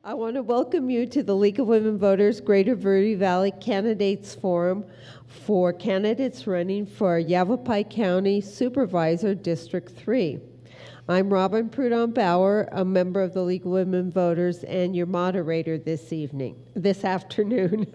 I want to welcome you to the League of Women Voters Greater Verde Valley Candidates Forum for candidates running for Yavapai County Supervisor District 3. I'm Robin Prudhomme-Bauer, a member of the League of Women Voters and your moderator this afternoon.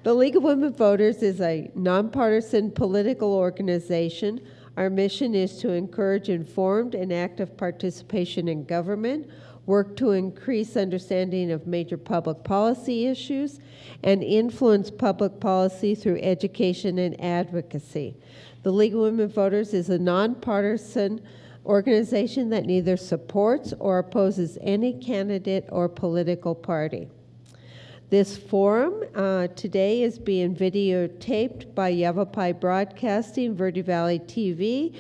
The League of Women Voters is a nonpartisan political organization. Our mission is to encourage informed and active participation in government, work to increase understanding of major public policy issues, and influence public policy through education and advocacy. The League of Women Voters is a nonpartisan organization that neither supports or opposes any candidate or political party. This forum today is being videotaped by Yavapai Broadcasting, Verde Valley TV,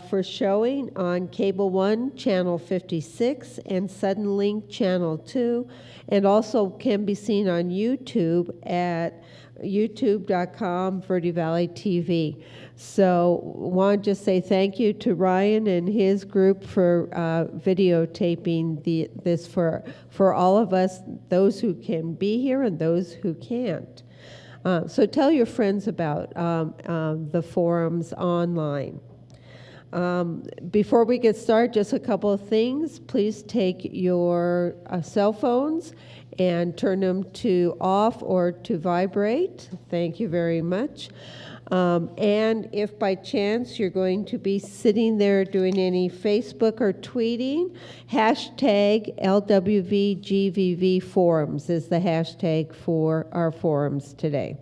for showing on Cable 1, Channel 56, and Suddenlink, Channel 2, and also can be seen on YouTube at youtube.com, Verde Valley TV. So want to just say thank you to Ryan and his group for videotaping this for all of us, those who can be here and those who can't. So tell your friends about the forums online. Before we get started, just a couple of things. Please take your cell phones and turn them to off or to vibrate. Thank you very much. And if by chance you're going to be sitting there doing any Facebook or tweeting, hashtag LWVGVV forums is the hashtag for our forums today.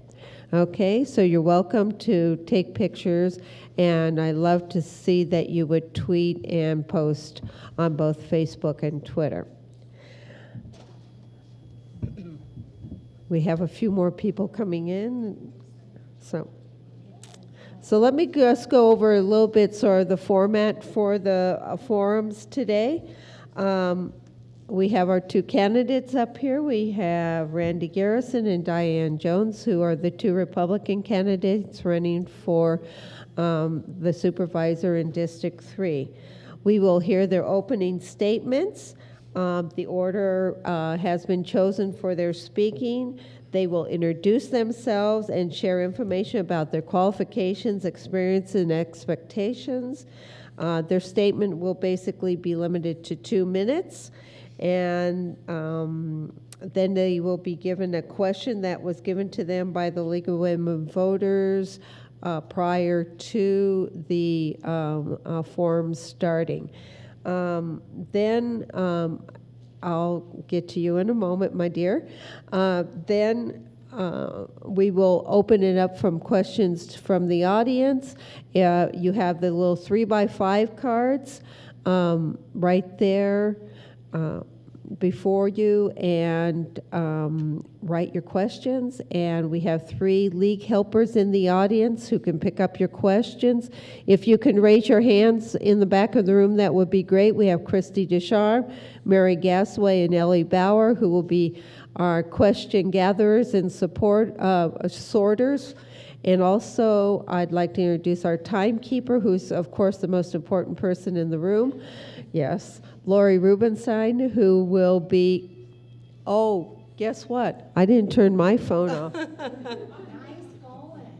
Okay, so you're welcome to take pictures, and I love to see that you would tweet and post on both Facebook and Twitter. We have a few more people coming in, so let me just go over a little bit sort of the format for the forums today. We have our two candidates up here. We have Randy Garrison and Diane Jones, who are the two Republican candidates running for the supervisor in District 3. We will hear their opening statements. The order has been chosen for their speaking. They will introduce themselves and share information about their qualifications, experience, and expectations. Their statement will basically be limited to 2 minutes. And then they will be given a question that was given to them by the League of Women Voters prior to the forum starting. Then I'll get to you in a moment, my dear. Then we will open it up from questions from the audience. You have the little 3x5 cards right there before you, and write your questions. And we have 3 league helpers in the audience who can pick up your questions. If you can raise your hands in the back of the room, that would be great. We have Christy Deschamps, Mary Gasway, and Ellie Bauer, who will be our question gatherers and support sorters. And also, I'd like to introduce our timekeeper, who's, of course, the most important person in the room. Yes, Lori Rubenstein, who will be, oh, guess what? I didn't turn my phone off. Nice going.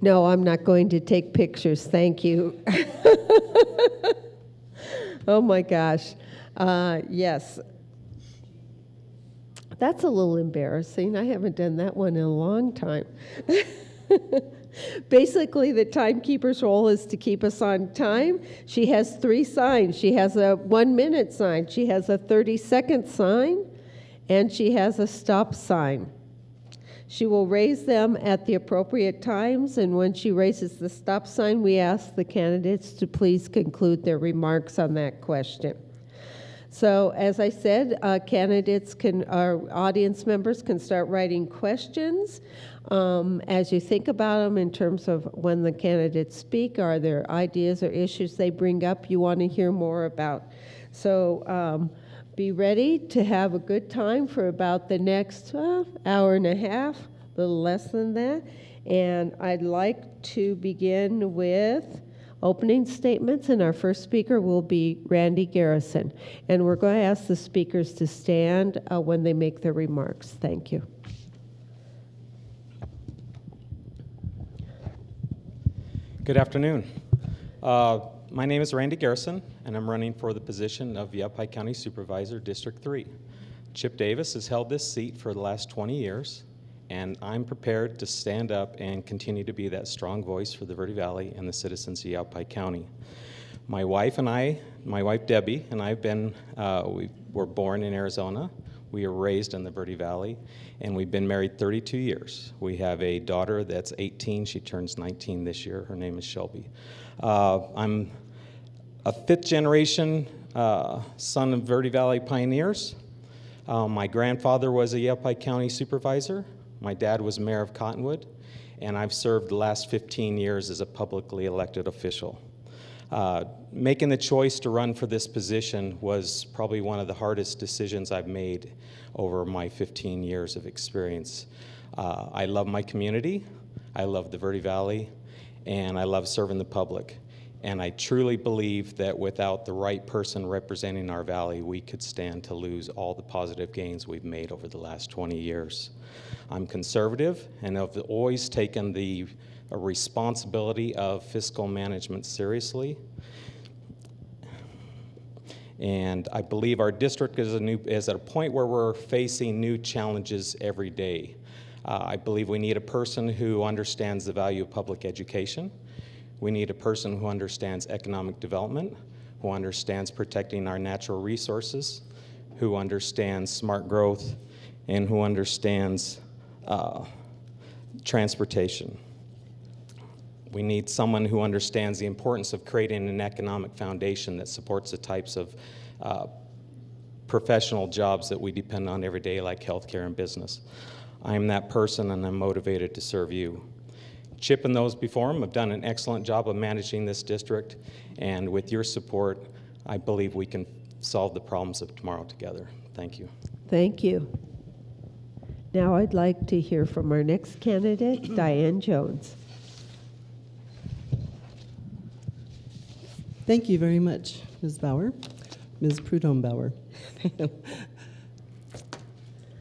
No, I'm not going to take pictures. Thank you. Oh my gosh. Yes. That's a little embarrassing. I haven't done that one in a long time. Basically, the timekeeper's role is to keep us on time. She has 3 signs. She has a 1-minute sign. She has a 30-second sign, and she has a stop sign. She will raise them at the appropriate times, and when she raises the stop sign, we ask the candidates to please conclude their remarks on that question. So as I said, our audience members can start writing questions as you think about them in terms of when the candidates speak. Are there ideas or issues they bring up you want to hear more about? So be ready to have a good time for about the next hour and a half, a little less than that. And I'd like to begin with opening statements, and our first speaker will be Randy Garrison. And we're going to ask the speakers to stand when they make their remarks. Thank you. Good afternoon. My name is Randy Garrison, and I'm running for the position of Yavapai County Supervisor, District 3. Chip Davis has held this seat for the last 20 years, and I'm prepared to stand up and continue to be that strong voice for the Verde Valley and the citizens of Yavapai County. My wife Debbie, and we were born in Arizona. We were raised in the Verde Valley, and we've been married 32 years. We have a daughter that's 18. She turns 19 this year. Her name is Shelby. I'm a fifth-generation son of Verde Valley pioneers. My grandfather was a Yavapai County Supervisor. My dad was mayor of Cottonwood, and I've served the last 15 years as a publicly elected official. Making the choice to run for this position was probably one of the hardest decisions I've made over my 15 years of experience. I love my community, I love the Verde Valley, and I love serving the public. And I truly believe that without the right person representing our valley, we could stand to lose all the positive gains we've made over the last 20 years. I'm conservative and have always taken the responsibility of fiscal management seriously. And I believe our district is at a point where we're facing new challenges every day. I believe we need a person who understands the value of public education. We need a person who understands economic development, who understands protecting our natural resources, who understands smart growth, and who understands transportation. We need someone who understands the importance of creating an economic foundation that supports the types of professional jobs that we depend on every day, like healthcare and business. I'm that person, and I'm motivated to serve you. Chip and those before him have done an excellent job of managing this district, and with your support, I believe we can solve the problems of tomorrow together. Thank you. Thank you. Now I'd like to hear from our next candidate, Diane Jones. Thank you very much, Ms. Bauer, Ms. Prudhomme Bauer.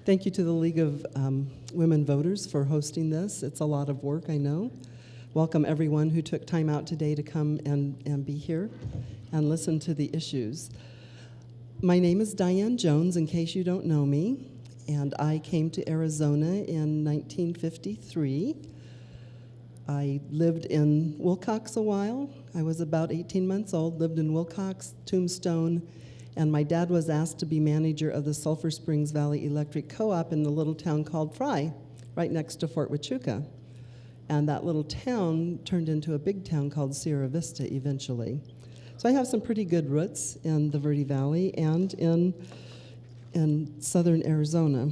Thank you to the League of Women Voters for hosting this. It's a lot of work, I know. Welcome everyone who took time out today to come and be here and listen to the issues. My name is Diane Jones, in case you don't know me, and I came to Arizona in 1953. I lived in Wilcox a while. I was about 18 months old, lived in Wilcox, Tombstone, and my dad was asked to be manager of the Sulphur Springs Valley Electric Co-op in the little town called Fry, right next to Fort Huachuca. And that little town turned into a big town called Sierra Vista eventually. So I have some pretty good roots in the Verde Valley and in southern Arizona.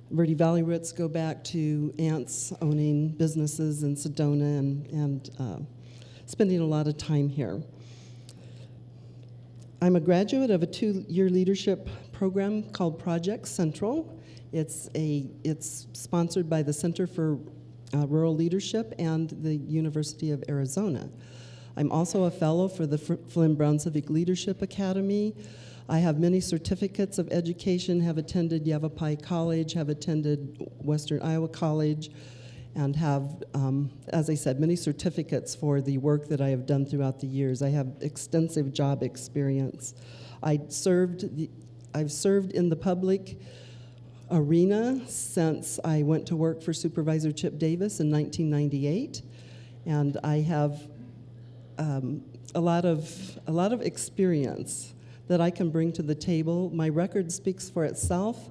Verde Valley roots go back to aunts owning businesses in Sedona and spending a lot of time here. I'm a graduate of a 2-year leadership program called Project Central. It's sponsored by the Center for Rural Leadership and the University of Arizona. I'm also a fellow for the Flynn Brown Civic Leadership Academy. I have many certificates of education, have attended Yavapai College, have attended Western Iowa College, and have, as I said, many certificates for the work that I have done throughout the years. I have extensive job experience. I've served in the public arena since I went to work for Supervisor Chip Davis in 1998, and I have a lot of experience that I can bring to the table. My record speaks for itself,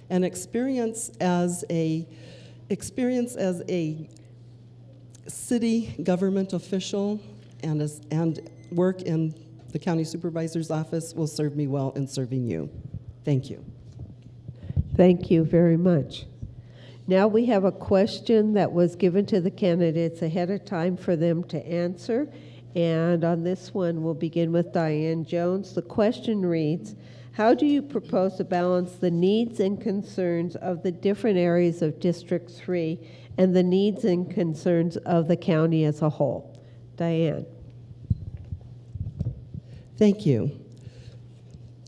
and experience as a city government official and work in the county supervisor's office will serve me well in serving you. Thank you. Thank you very much. Now we have a question that was given to the candidates ahead of time for them to answer. And on this one, we'll begin with Diane Jones. The question reads, how do you propose to balance the needs and concerns of the different areas of District 3 and the needs and concerns of the county as a whole? Diane. Thank you.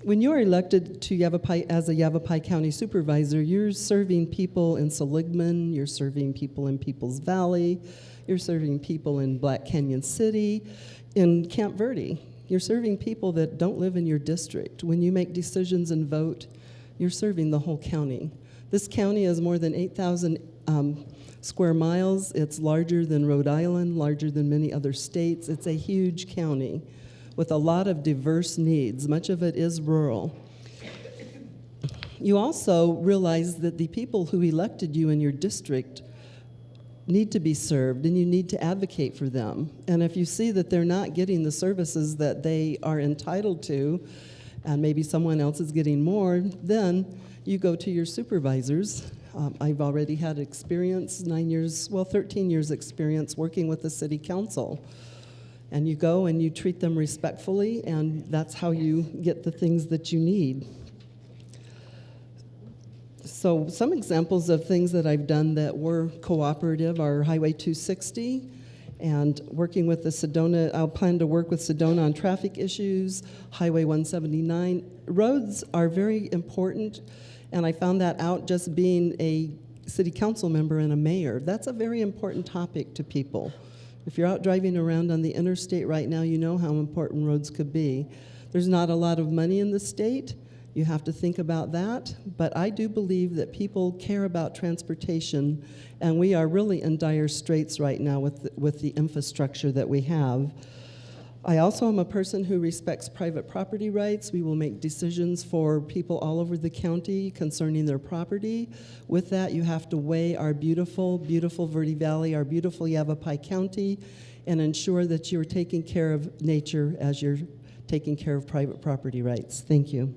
When you're elected to Yavapai as a Yavapai County Supervisor, you're serving people in Seligman, you're serving people in Peoples Valley, you're serving people in Black Canyon City, in Camp Verde. You're serving people that don't live in your district. When you make decisions and vote, you're serving the whole county. This county is more than 8,000 square miles. It's larger than Rhode Island, larger than many other states. It's a huge county with a lot of diverse needs. Much of it is rural. You also realize that the people who elected you in your district need to be served, and you need to advocate for them. And if you see that they're not getting the services that they are entitled to, and maybe someone else is getting more, then you go to your supervisors. I've already had experience, 13 years experience working with the city council. And you go and you treat them respectfully, and that's how you get the things that you need. So some examples of things that I've done that were cooperative are Highway 260, and working with the Sedona, I'll plan to work with Sedona on traffic issues, Highway 179. Roads are very important, and I found that out just being a city council member and a mayor. That's a very important topic to people. If you're out driving around on the interstate right now, you know how important roads could be. There's not a lot of money in the state. You have to think about that. But I do believe that people care about transportation, and we are really in dire straits right now with the infrastructure that we have. I also am a person who respects private property rights. We will make decisions for people all over the county concerning their property. With that, you have to weigh our beautiful, beautiful Verde Valley, our beautiful Yavapai County, and ensure that you're taking care of nature as you're taking care of private property rights. Thank you.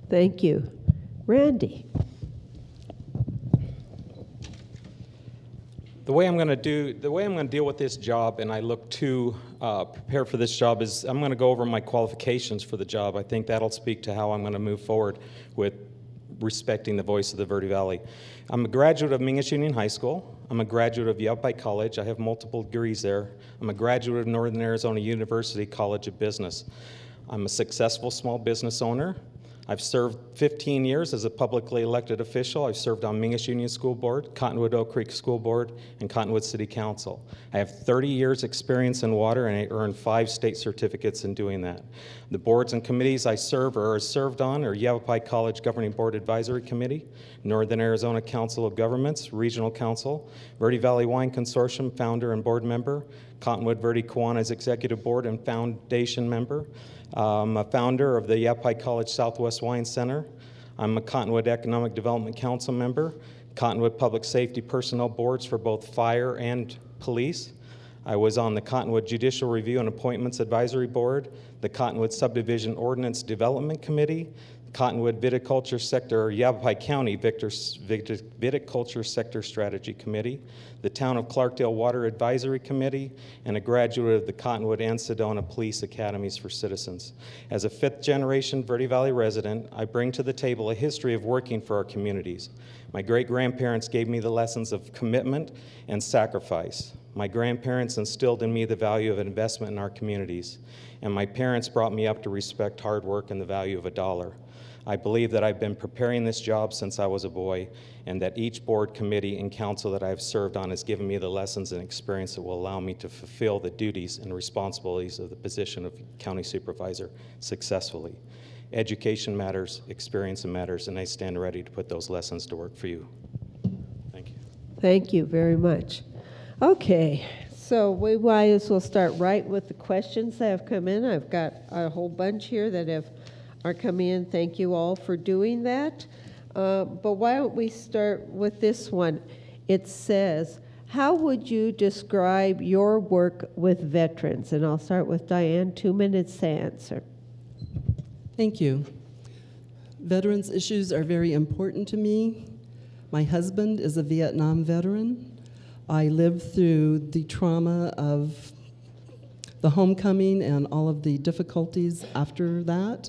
Thank you. Randy. The way I'm going to deal with this job, and I look to prepare for this job, is I'm going to go over my qualifications for the job. I think that'll speak to how I'm going to move forward with respecting the voice of the Verde Valley. I'm a graduate of Mingus Union High School. I'm a graduate of Yavapai College. I have multiple degrees there. I'm a graduate of Northern Arizona University College of Business. I'm a successful small business owner. I've served 15 years as a publicly elected official. I've served on Mingus Union School Board, Cottonwood Oak Creek School Board, and Cottonwood City Council. I have 30 years experience in water, and I earned 5 state certificates in doing that. The boards and committees I serve or are served on are Yavapai College Governing Board Advisory Committee, Northern Arizona Council of Governments, Regional Council, Verde Valley Wine Consortium founder and board member, Cottonwood Verde Kiwanis Executive Board and foundation member. I'm a founder of the Yavapai College Southwest Wine Center. I'm a Cottonwood Economic Development Council member, Cottonwood Public Safety Personnel Boards for both fire and police. I was on the Cottonwood Judicial Review and Appointments Advisory Board, the Cottonwood Subdivision Ordinance Development Committee, Cottonwood Viticulture Sector, or Yavapai County Viticulture Sector Strategy Committee, the Town of Clarkdale Water Advisory Committee, and a graduate of the Cottonwood and Sedona Police Academies for Citizens. As a 5th-generation Verde Valley resident, I bring to the table a history of working for our communities. My great-grandparents gave me the lessons of commitment and sacrifice. My grandparents instilled in me the value of investment in our communities, and my parents brought me up to respect hard work and the value of a dollar. I believe that I've been preparing this job since I was a boy, and that each board, committee, and council that I've served on has given me the lessons and experience that will allow me to fulfill the duties and responsibilities of the position of county supervisor successfully. Education matters, experience matters, and I stand ready to put those lessons to work for you. Thank you. Thank you very much. Okay, so we might as well start right with the questions that have come in. I've got a whole bunch here that are coming in. Thank you all for doing that. But why don't we start with this one? It says, How would you describe your work with veterans? And I'll start with Diane, 2 minutes to answer. Thank you. Veterans issues are very important to me. My husband is a Vietnam veteran. I lived through the trauma of the homecoming and all of the difficulties after that.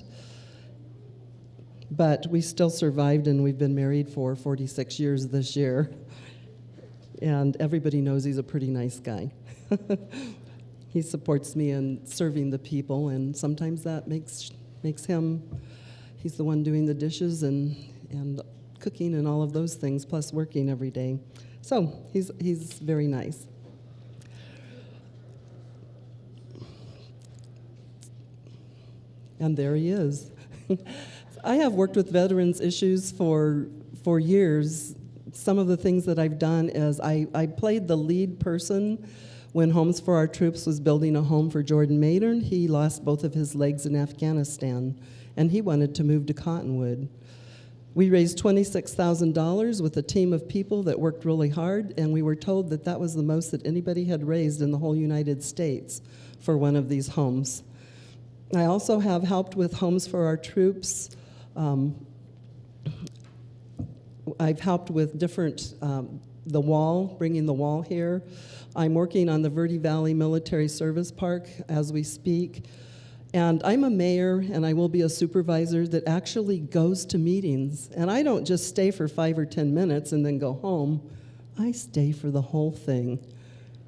But we still survived, and we've been married for 46 years this year. And everybody knows he's a pretty nice guy. He supports me in serving the people, and sometimes that makes him, he's the one doing the dishes and cooking and all of those things, plus working every day. So he's very nice. And there he is. I have worked with veterans issues for years. Some of the things that I've done is I played the lead person when Homes for Our Troops was building a home for Jordan Maynard. He lost both of his legs in Afghanistan, and he wanted to move to Cottonwood. We raised $26,000 with a team of people that worked really hard, and we were told that that was the most that anybody had raised in the whole United States for one of these homes. I also have helped with Homes for Our Troops. I've helped with different, the wall, bringing the wall here. I'm working on the Verde Valley Military Service Park as we speak. And I'm a mayor, and I will be a supervisor that actually goes to meetings. And I don't just stay for 5 or 10 minutes and then go home. I stay for the whole thing,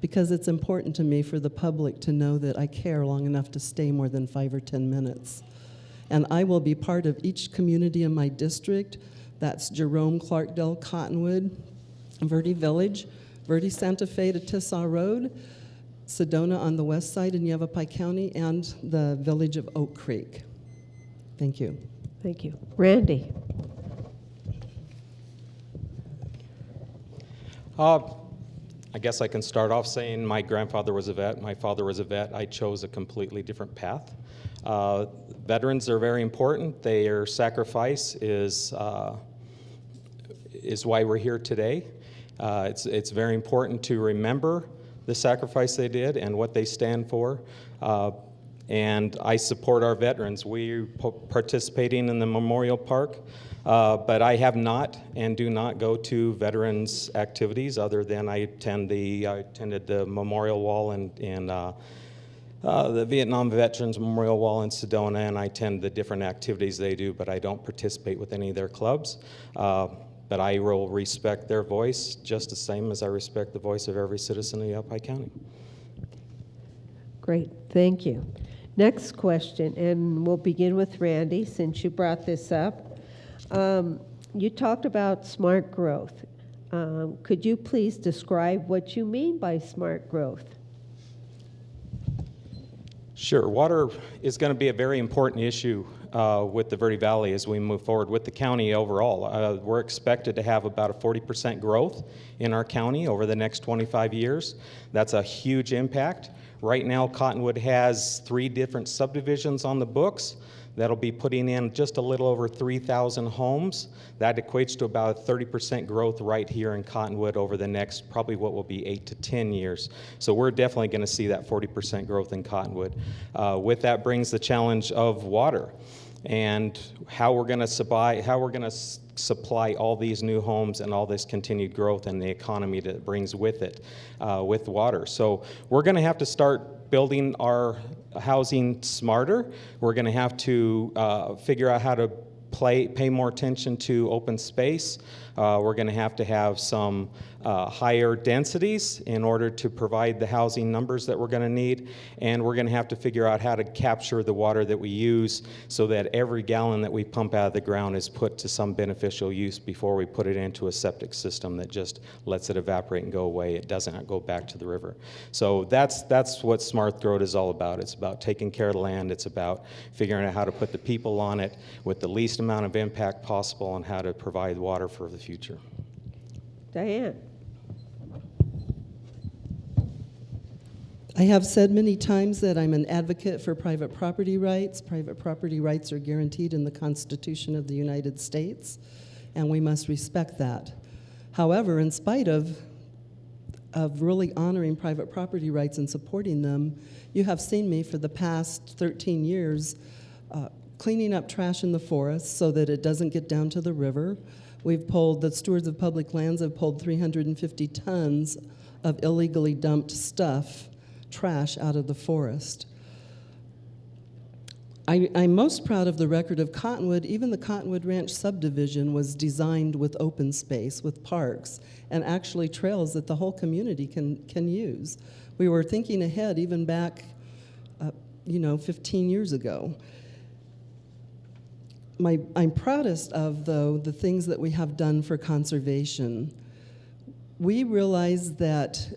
because it's important to me for the public to know that I care long enough to stay more than 5 or 10 minutes. And I will be part of each community in my district. That's Jerome, Clarkdale, Cottonwood, Verde Village, Verde Santa Fe to Tissau Road, Sedona on the west side in Yavapai County, and the village of Oak Creek. Thank you. Thank you. Randy. I guess I can start off saying my grandfather was a vet, my father was a vet. I chose a completely different path. Veterans are very important. Their sacrifice is why we're here today. It's very important to remember the sacrifice they did and what they stand for. And I support our veterans. We're participating in the Memorial Park, but I have not and do not go to veterans activities other than I attended the Memorial Wall and the Vietnam Veterans Memorial Wall in Sedona, and I attend the different activities they do, but I don't participate with any of their clubs. But I will respect their voice just the same as I respect the voice of every citizen of Yavapai County. Great, thank you. Next question, and we'll begin with Randy, since you brought this up. You talked about smart growth. Could you please describe what you mean by smart growth? Sure. Water is going to be a very important issue with the Verde Valley as we move forward with the county overall. We're expected to have about a 40% growth in our county over the next 25 years. That's a huge impact. Right now, Cottonwood has 3 different subdivisions on the books that'll be putting in just a little over 3,000 homes. That equates to about 30% growth right here in Cottonwood over the next probably what will be 8 to 10 years. So we're definitely going to see that 40% growth in Cottonwood. With that brings the challenge of water and how we're going to supply all these new homes and all this continued growth and the economy that it brings with it, with water. So we're going to have to start building our housing smarter. We're going to have to figure out how to pay more attention to open space. We're going to have some higher densities in order to provide the housing numbers that we're going to need, and we're going to have to figure out how to capture the water that we use so that every gallon that we pump out of the ground is put to some beneficial use before we put it into a septic system that just lets it evaporate and go away. It doesn't go back to the river. So that's what smart growth is all about. It's about taking care of the land. It's about figuring out how to put the people on it with the least amount of impact possible and how to provide water for the future. Diane. I have said many times that I'm an advocate for private property rights. Private property rights are guaranteed in the Constitution of the United States, and we must respect that. However, in spite of of really honoring private property rights and supporting them, you have seen me for the past 13 years cleaning up trash in the forest so that it doesn't get down to the river. The stewards of public lands have pulled 350 tons of illegally dumped trash out of the forest. I'm most proud of the record of Cottonwood. Even the Cottonwood Ranch subdivision was designed with open space, with parks, and actually trails that the whole community can use. We were thinking ahead even back, 15 years ago. I'm proudest of, though, the things that we have done for conservation. We realize that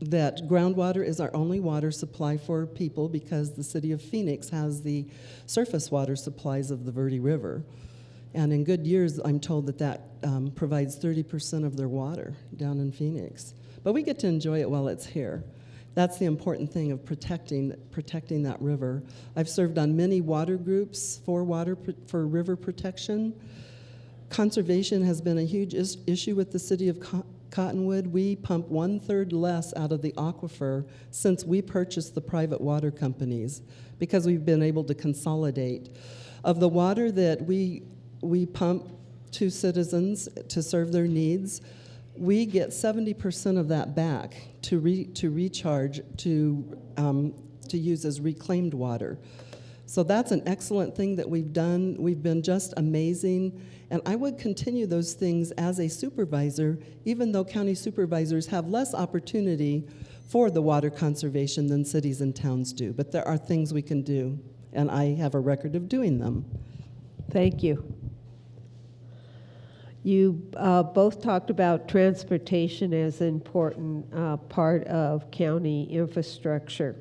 groundwater is our only water supply for people because the city of Phoenix has the surface water supplies of the Verde River. And in good years, I'm told that provides 30% of their water down in Phoenix. But we get to enjoy it while it's here. That's the important thing of protecting that river. I've served on many water groups for river protection. Conservation has been a huge issue with the city of Cottonwood. We pump 1/3 less out of the aquifer since we purchased the private water companies because we've been able to consolidate. Of the water that we pump to citizens to serve their needs, we get 70% of that back to recharge, to use as reclaimed water. So that's an excellent thing that we've done. We've been just amazing. And I would continue those things as a supervisor, even though county supervisors have less opportunity for the water conservation than cities and towns do. But there are things we can do, and I have a record of doing them. Thank you. You both talked about transportation as an important part of county infrastructure.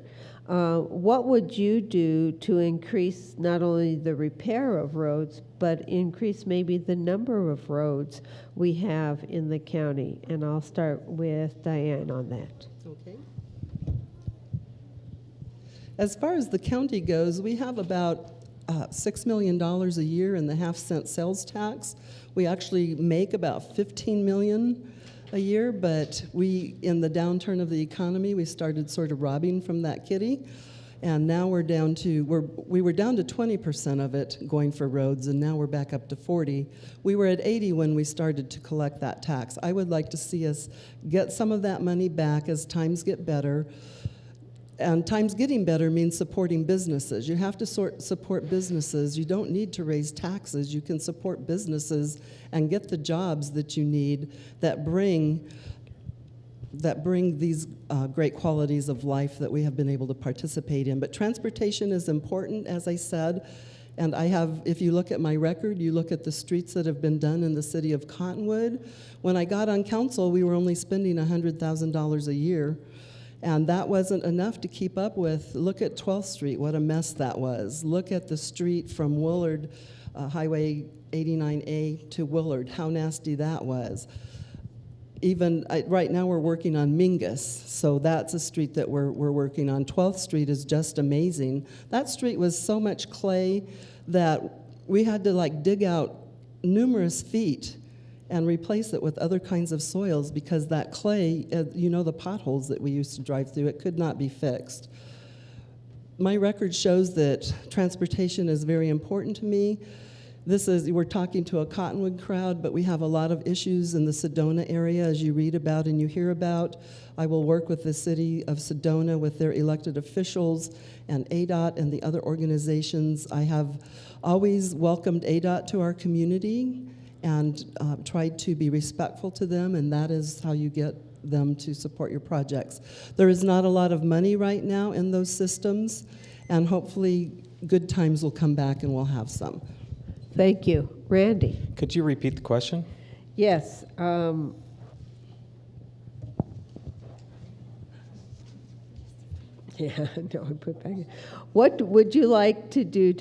What would you do to increase not only the repair of roads, but increase maybe the number of roads we have in the county? And I'll start with Diane on that. Okay. As far as the county goes, we have about $6 million a year in the half-cent sales tax. We actually make about $15 million a year, but in the downturn of the economy, we started sort of robbing from that kitty, and now we were down to 20% of it going for roads, and now we're back up to 40. We were at 80 when we started to collect that tax. I would like to see us get some of that money back as times get better. And times getting better means supporting businesses. You have to support businesses. You don't need to raise taxes. You can support businesses and get the jobs that you need that bring these great qualities of life that we have been able to participate in. But transportation is important, as I said. And if you look at my record, you look at the streets that have been done in the city of Cottonwood. When I got on council, we were only spending $100,000 a year. And that wasn't enough to keep up with. Look at 12th Street, what a mess that was. Look at the street from Willard, Highway 89A to Willard, how nasty that was. Right now we're working on Mingus, so that's a street that we're working on. 12th Street is just amazing. That street was so much clay that we had to dig out numerous feet and replace it with other kinds of soils because that clay, the potholes that we used to drive through, it could not be fixed. My record shows that transportation is very important to me. We're talking to a Cottonwood crowd, but we have a lot of issues in the Sedona area, as you read about and you hear about. I will work with the city of Sedona, with their elected officials and ADOT and the other organizations. I have always welcomed ADOT to our community and tried to be respectful to them, and that is how you get them to support your projects. There is not a lot of money right now in those systems, and hopefully good times will come back and we'll have some. Thank you. Randy? Could you repeat the question? Yes. Yeah, no, I put back. What would you like to do?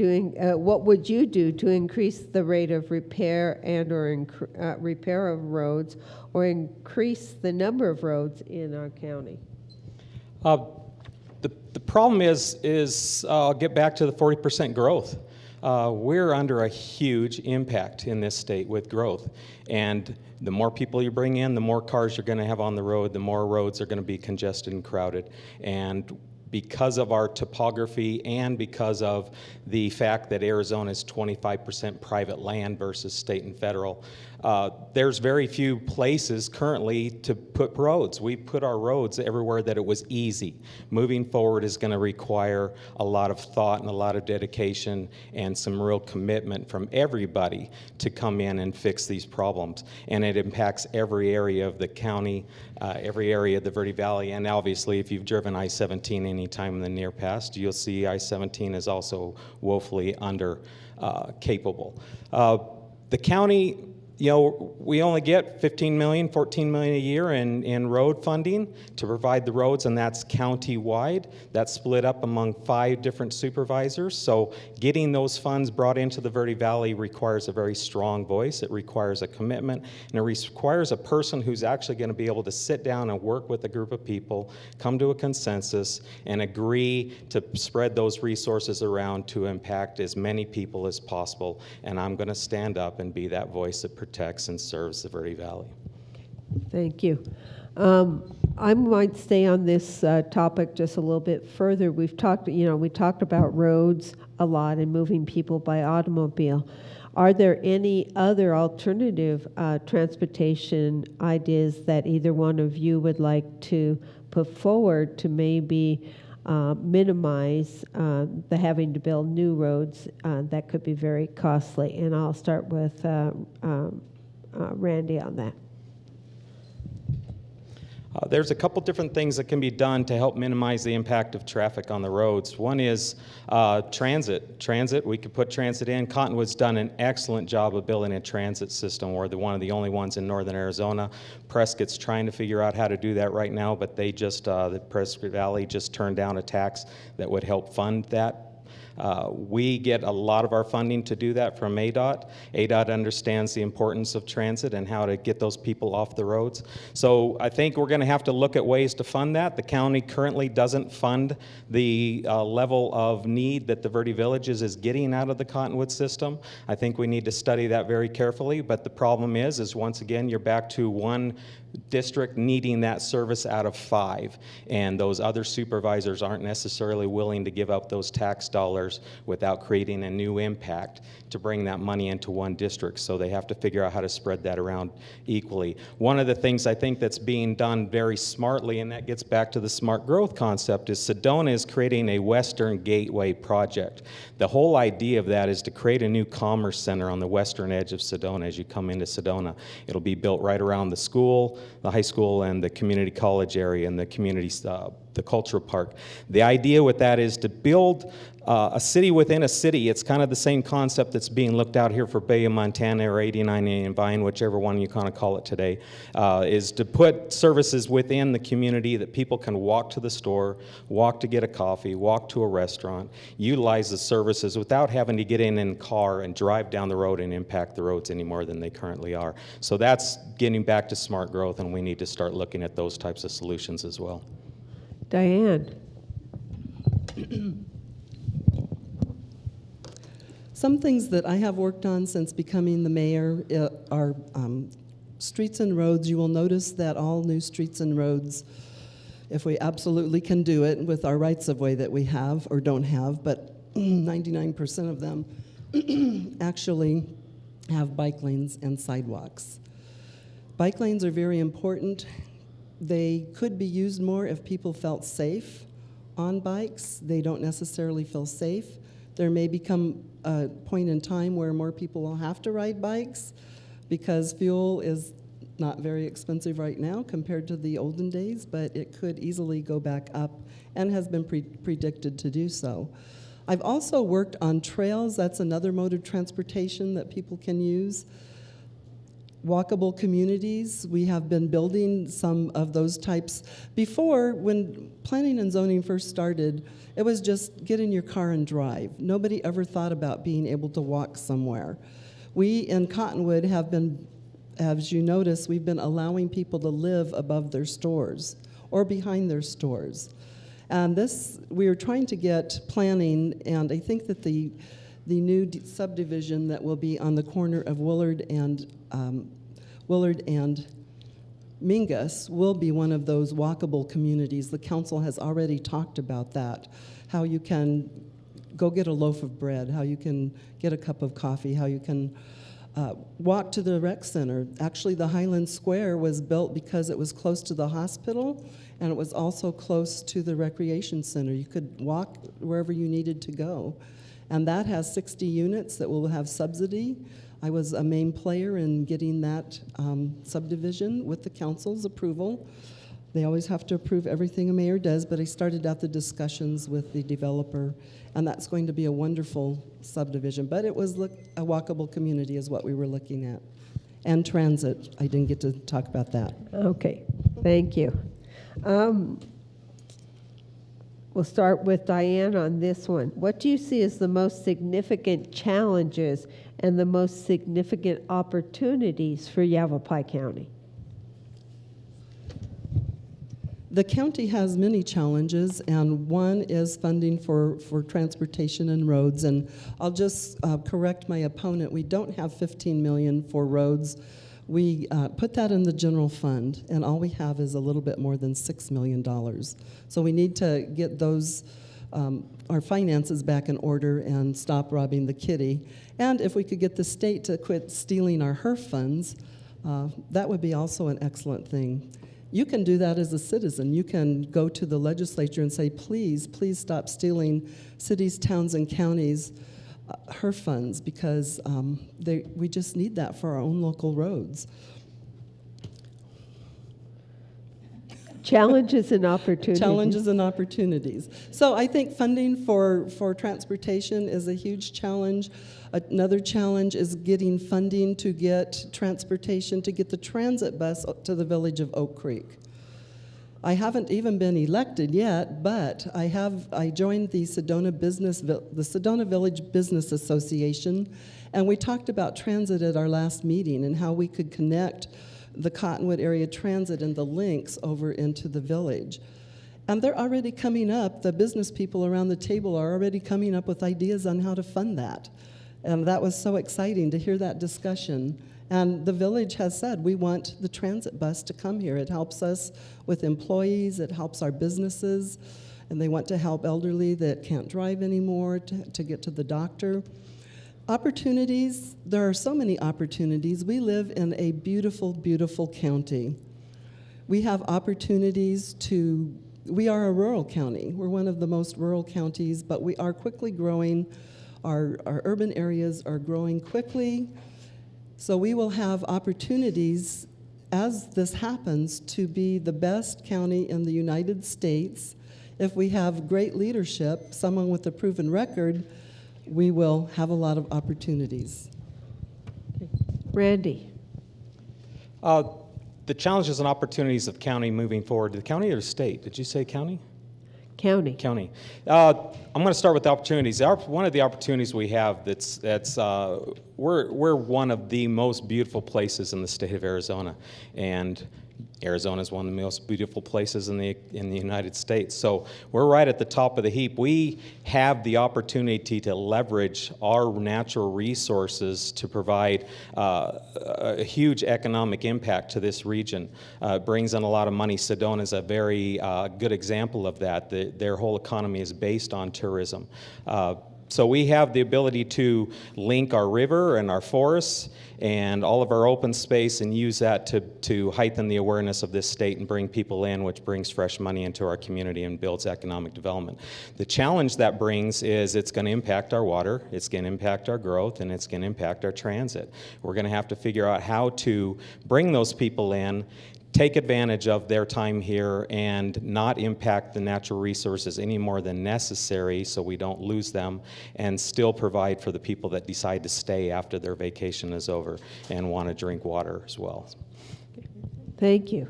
What would you do to increase the rate of repair and/or repair of roads, or increase the number of roads in our county? The problem is I'll get back to the 40% growth. We're under a huge impact in this state with growth, and The more people you bring in, the more cars you're going to have on the road, the more roads are going to be congested and crowded. And because of our topography and because of the fact that Arizona is 25% private land versus state and federal, there's very few places currently to put roads. We put our roads everywhere that it was easy. Moving forward is going to require a lot of thought and a lot of dedication and some real commitment from everybody to come in and fix these problems. And it impacts every area of the county, every area of the Verde Valley, and obviously if you've driven I-17 any time in the near past, you'll see I-17 is also woefully under capable. The county, you know, we only get 15 million, 14 million a year in road funding to provide the roads, and that's county-wide. That's split up among 5 different supervisors. So getting those funds brought into the Verde Valley requires a very strong voice. It requires a commitment, and it requires a person who's actually going to be able to sit down and work with a group of people, come to a consensus, and agree to spread those resources around to impact as many people as possible. And I'm going to stand up and be that voice that protects and serves the Verde Valley. Thank you. I might stay on this topic just a little bit further. We talked about roads a lot and moving people by automobile. Are there any other alternative transportation ideas that either one of you would like to put forward to maybe minimize the having to build new roads that could be very costly? And I'll start with Randy on that. There's a couple different things that can be done to help minimize the impact of traffic on the roads. One is transit. Transit, we could put transit in. Cottonwood's done an excellent job of building a transit system. We're one of the only ones in northern Arizona. Prescott's trying to figure out how to do that right now, but they just, the Prescott Valley just turned down a tax that would help fund that. We get a lot of our funding to do that from ADOT. ADOT understands the importance of transit and how to get those people off the roads. So I think we're going to have to look at ways to fund that. The county currently doesn't fund the level of need that the Verde Villages is getting out of the Cottonwood system. I think we need to study that very carefully, but the problem is once again, you're back to one district needing that service out of 5, and those other supervisors aren't necessarily willing to give up those tax dollars without creating a new impact to bring that money into one district, so they have to figure out how to spread that around equally. One of the things I think that's being done very smartly, and that gets back to the smart growth concept, is Sedona is creating a Western Gateway project. The whole idea of that is to create a new commerce center on the western edge of Sedona as you come into Sedona. It'll be built right around the school, the high school, and the community college area, and the community, the cultural park. The idea with that is to build a city within a city. It's kind of the same concept that's being looked out here for Bay of Montana or 89 and Vine, whichever one you kind of call it today, is to put services within the community that people can walk to the store, walk to get a coffee, walk to a restaurant, utilize the services without having to get in a car and drive down the road and impact the roads any more than they currently are. So that's getting back to smart growth, and we need to start looking at those types of solutions as well. Diane. Some things that I have worked on since becoming the mayor are streets and roads. You will notice that all new streets and roads, if we absolutely can do it with our rights-of-way that we have or don't have, but 99% of them actually have bike lanes and sidewalks. Bike lanes are very important. They could be used more if people felt safe on bikes. They don't necessarily feel safe. There may become a point in time where more people will have to ride bikes because fuel is not very expensive right now compared to the olden days, but it could easily go back up and has been predicted to do so. I've also worked on trails. That's another mode of transportation that people can use. Walkable communities, we have been building some of those types. Before, when planning and zoning first started, it was just get in your car and drive. Nobody ever thought about being able to walk somewhere. We in Cottonwood have been, as you notice, we've been allowing people to live above their stores or behind their stores. And this, we are trying to get planning, and I think that the new subdivision that will be on the corner of Willard and Willard and Mingus will be one of those walkable communities. The council has already talked about that, how you can go get a loaf of bread, how you can get a cup of coffee, how you can walk to the rec center. Actually, the Highland Square was built because it was close to the hospital, and it was also close to the recreation center. You could walk wherever you needed to go. And that has 60 units that will have subsidy. I was a main player in getting that subdivision with the council's approval. They always have to approve everything a mayor does, but I started out the discussions with the developer, and that's going to be a wonderful subdivision. But it was a walkable community is what we were looking at. And transit, I didn't get to talk about that. Okay, thank you. We'll start with Diane on this one. What do you see as the most significant challenges and the most significant opportunities for Yavapai County? The county has many challenges, and one is funding for transportation and roads. And I'll just correct my opponent. We don't have $15 million for roads. We put that in the general fund, and all we have is a little bit more than $6 million. So we need to get those, our finances back in order and stop robbing the kitty. And if we could get the state to quit stealing our HERF funds, that would be also an excellent thing. You can do that as a citizen. You can go to the legislature and say, please, please stop stealing cities, towns, and counties' HERF funds, because we just need that for our own local roads. Challenges and opportunities. Challenges and opportunities. So I think funding for transportation is a huge challenge. Another challenge is getting funding to get transportation, to get the transit bus to the village of Oak Creek. I haven't even been elected yet, but I joined the Sedona Village Business Association, and we talked about transit at our last meeting and how we could connect the Cottonwood area transit and the links over into the village. And they're already coming up, the business people around the table are already coming up with ideas on how to fund that. And that was so exciting to hear that discussion. And the village has said, we want the transit bus to come here. It helps us with employees, it helps our businesses, and they want to help elderly that can't drive anymore to get to the doctor. Opportunities, there are so many opportunities. We live in a beautiful, beautiful county. We have opportunities we are a rural county. We're one of the most rural counties, but we are quickly growing. Our urban areas are growing quickly. So we will have opportunities as this happens to be the best county in the United States. If we have great leadership, someone with a proven record, we will have a lot of opportunities. Randy. The challenges and opportunities of county moving forward. The county or the state? Did you say county? County. County. I'm going to start with the opportunities. One of the opportunities we have we're one of the most beautiful places in the state of Arizona, and Arizona is one of the most beautiful places in the United States. So we're right at the top of the heap. We have the opportunity to leverage our natural resources to provide a huge economic impact to this region. It brings in a lot of money. Sedona is a very good example of that. Their whole economy is based on tourism. So we have the ability to link our river and our forests and all of our open space and use that to heighten the awareness of this state and bring people in, which brings fresh money into our community and builds economic development. The challenge that brings is it's going to impact our water, it's going to impact our growth, and it's going to impact our transit. We're going to have to figure out how to bring those people in, take advantage of their time here, and not impact the natural resources any more than necessary so we don't lose them, and still provide for the people that decide to stay after their vacation is over and want to drink water as well. Thank you.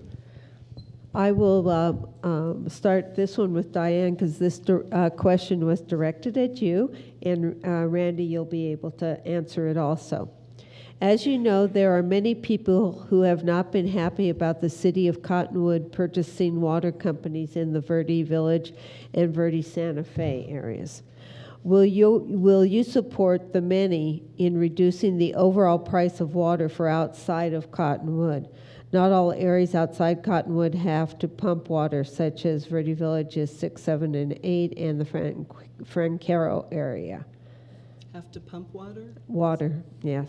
I will start this one with Diane, because this question was directed at you, and Randy, you'll be able to answer it also. As you know, there are many people who have not been happy about the city of Cottonwood purchasing water companies in the Verde Village and Verde Santa Fe areas. Will you support the many in reducing the overall price of water for outside of Cottonwood? Not all areas outside Cottonwood have to pump water, such as Verde Villages 6, 7, and 8, and the Francaro area. Have to pump water? Water, yes.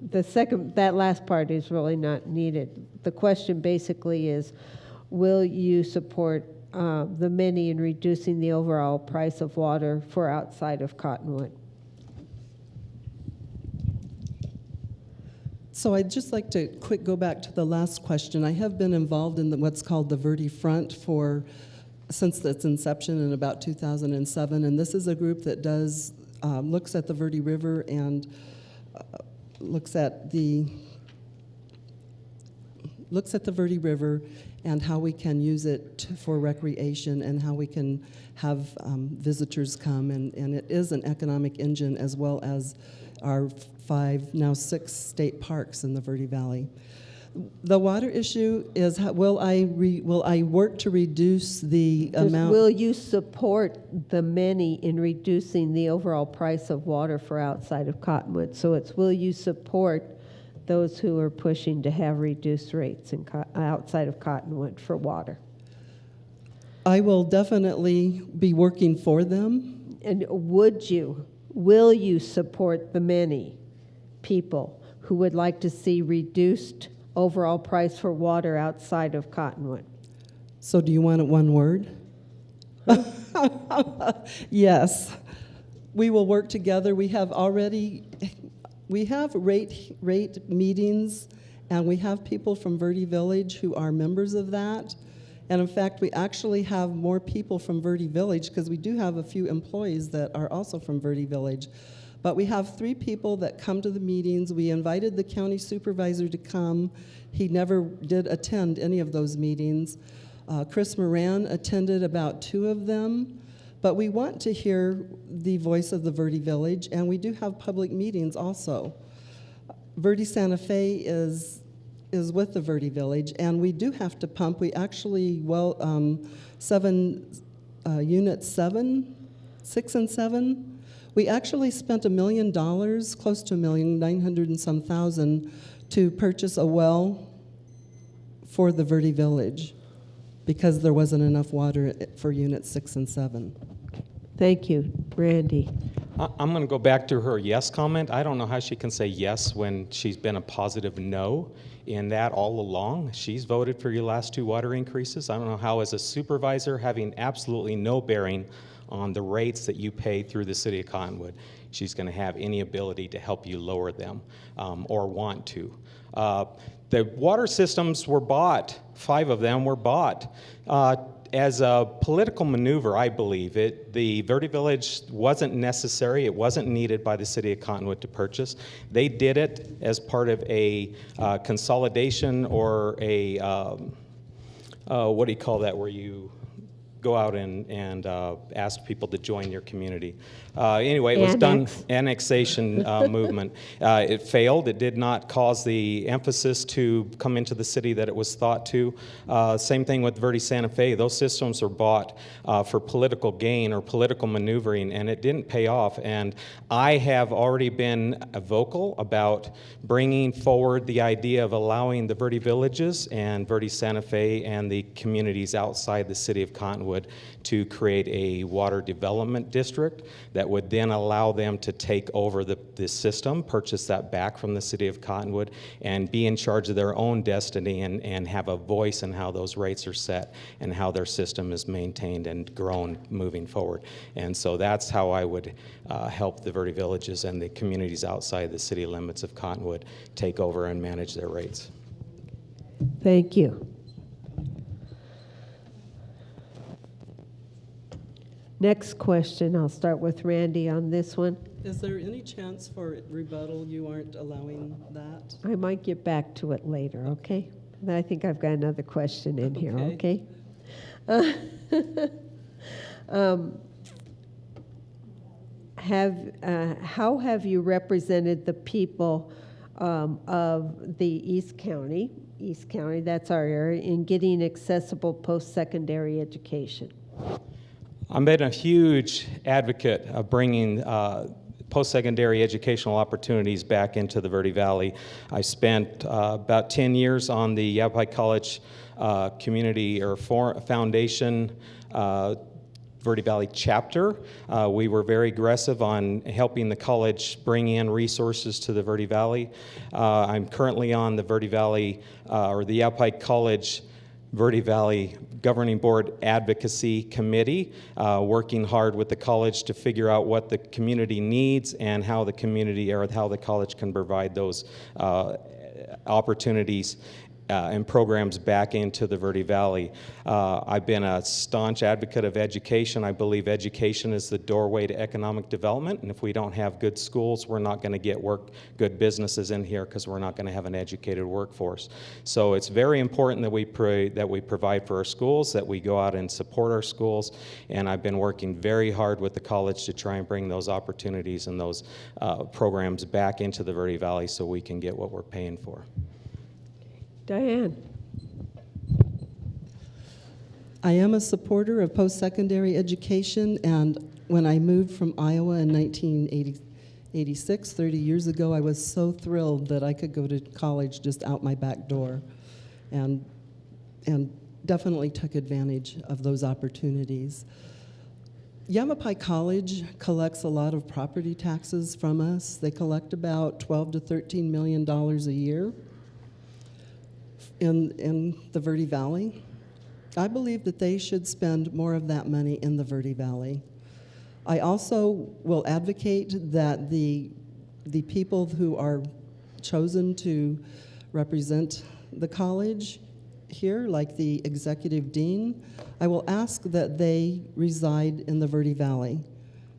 That last part is really not needed. The question basically is, will you support the many in reducing the overall price of water for outside of Cottonwood? So I'd just like to go back to the last question. I have been involved in what's called the Verde Front since its inception in about 2007, and this is a group that looks at the Verde River and looks at the Verde River and how we can use it for recreation and how we can have visitors come. And it is an economic engine, as well as our 5, now 6 state parks in the Verde Valley. The water issue is, will I work to reduce the amount? Will you support the many in reducing the overall price of water for outside of Cottonwood? So it's, will you support those who are pushing to have reduced rates outside of Cottonwood for water? I will definitely be working for them. And will you support the many people who would like to see reduced overall price for water outside of Cottonwood? So do you want it one word? Yes. We will work together. We have rate meetings, and we have people from Verde Village who are members of that. And in fact, we actually have more people from Verde Village, because we do have a few employees that are also from Verde Village. But we have 3 people that come to the meetings. We invited the county supervisor to come. He never did attend any of those meetings. Chris Moran attended about 2 of them. But we want to hear the voice of the Verde Village, and we do have public meetings also. Verde Santa Fe is with the Verde Village, and we do have to pump. We actually, units 7, 6, and 7, we actually spent $1 million, close to $1,900,000 and some thousand, to purchase a well for the Verde Village, because there wasn't enough water for units 6 and 7. Thank you. Randy. I'm going to go back to her yes comment. I don't know how she can say yes when she's been a positive no in that all along. She's voted for your last 2 water increases. I don't know how, as a supervisor, having absolutely no bearing on the rates that you pay through the city of Cottonwood, she's going to have any ability to help you lower them or want to. The water systems were bought. 5 of them were bought. As a political maneuver, I believe the Verde Village wasn't necessary. It wasn't needed by the city of Cottonwood to purchase. They did it as part of a consolidation or a, what do you call that, where you go out and ask people to join your community. Anyway, it was done, annexation movement. It failed. It did not cause the emphasis to come into the city that it was thought to. Same thing with Verde Santa Fe. Those systems are bought for political gain or political maneuvering, and it didn't pay off. And I have already been vocal about bringing forward the idea of allowing the Verde Villages and Verde Santa Fe and the communities outside the city of Cottonwood to create a water development district that would then allow them to take over the system, purchase that back from the city of Cottonwood, and be in charge of their own destiny and have a voice in how those rates are set and how their system is maintained and grown moving forward. And so that's how I would help the Verde Villages and the communities outside the city limits of Cottonwood take over and manage their rates. Thank you. Next question, I'll start with Randy on this one. Is there any chance for rebuttal? You aren't allowing that? I might get back to it later, okay? I think I've got another question in here, okay? How have you represented the people of the East County, that's our area, in getting accessible post-secondary education? I've been a huge advocate of bringing post-secondary educational opportunities back into the Verde Valley. I spent about 10 years on the Yavapai College Community or Foundation Verde Valley chapter. We were very aggressive on helping the college bring in resources to the Verde Valley. I'm currently on the Verde Valley, or the Yavapai College Verde Valley Governing Board Advocacy Committee, working hard with the college to figure out what the community needs and how the community or how the college can provide those opportunities and programs back into the Verde Valley. I've been a staunch advocate of education. I believe education is the doorway to economic development, and if we don't have good schools, we're not going to get good businesses in here because we're not going to have an educated workforce. So it's very important that we provide for our schools, that we go out and support our schools, and I've been working very hard with the college to try and bring those opportunities and those programs back into the Verde Valley so we can get what we're paying for. Diane. I am a supporter of post-secondary education, and when I moved from Iowa in 1986, 30 years ago, I was so thrilled that I could go to college just out my back door, and definitely took advantage of those opportunities. Yavapai College collects a lot of property taxes from us. They collect about $12 to $13 million a year in the Verde Valley. I believe that they should spend more of that money in the Verde Valley. I also will advocate that the people who are chosen to represent the college here, like the executive dean, I will ask that they reside in the Verde Valley.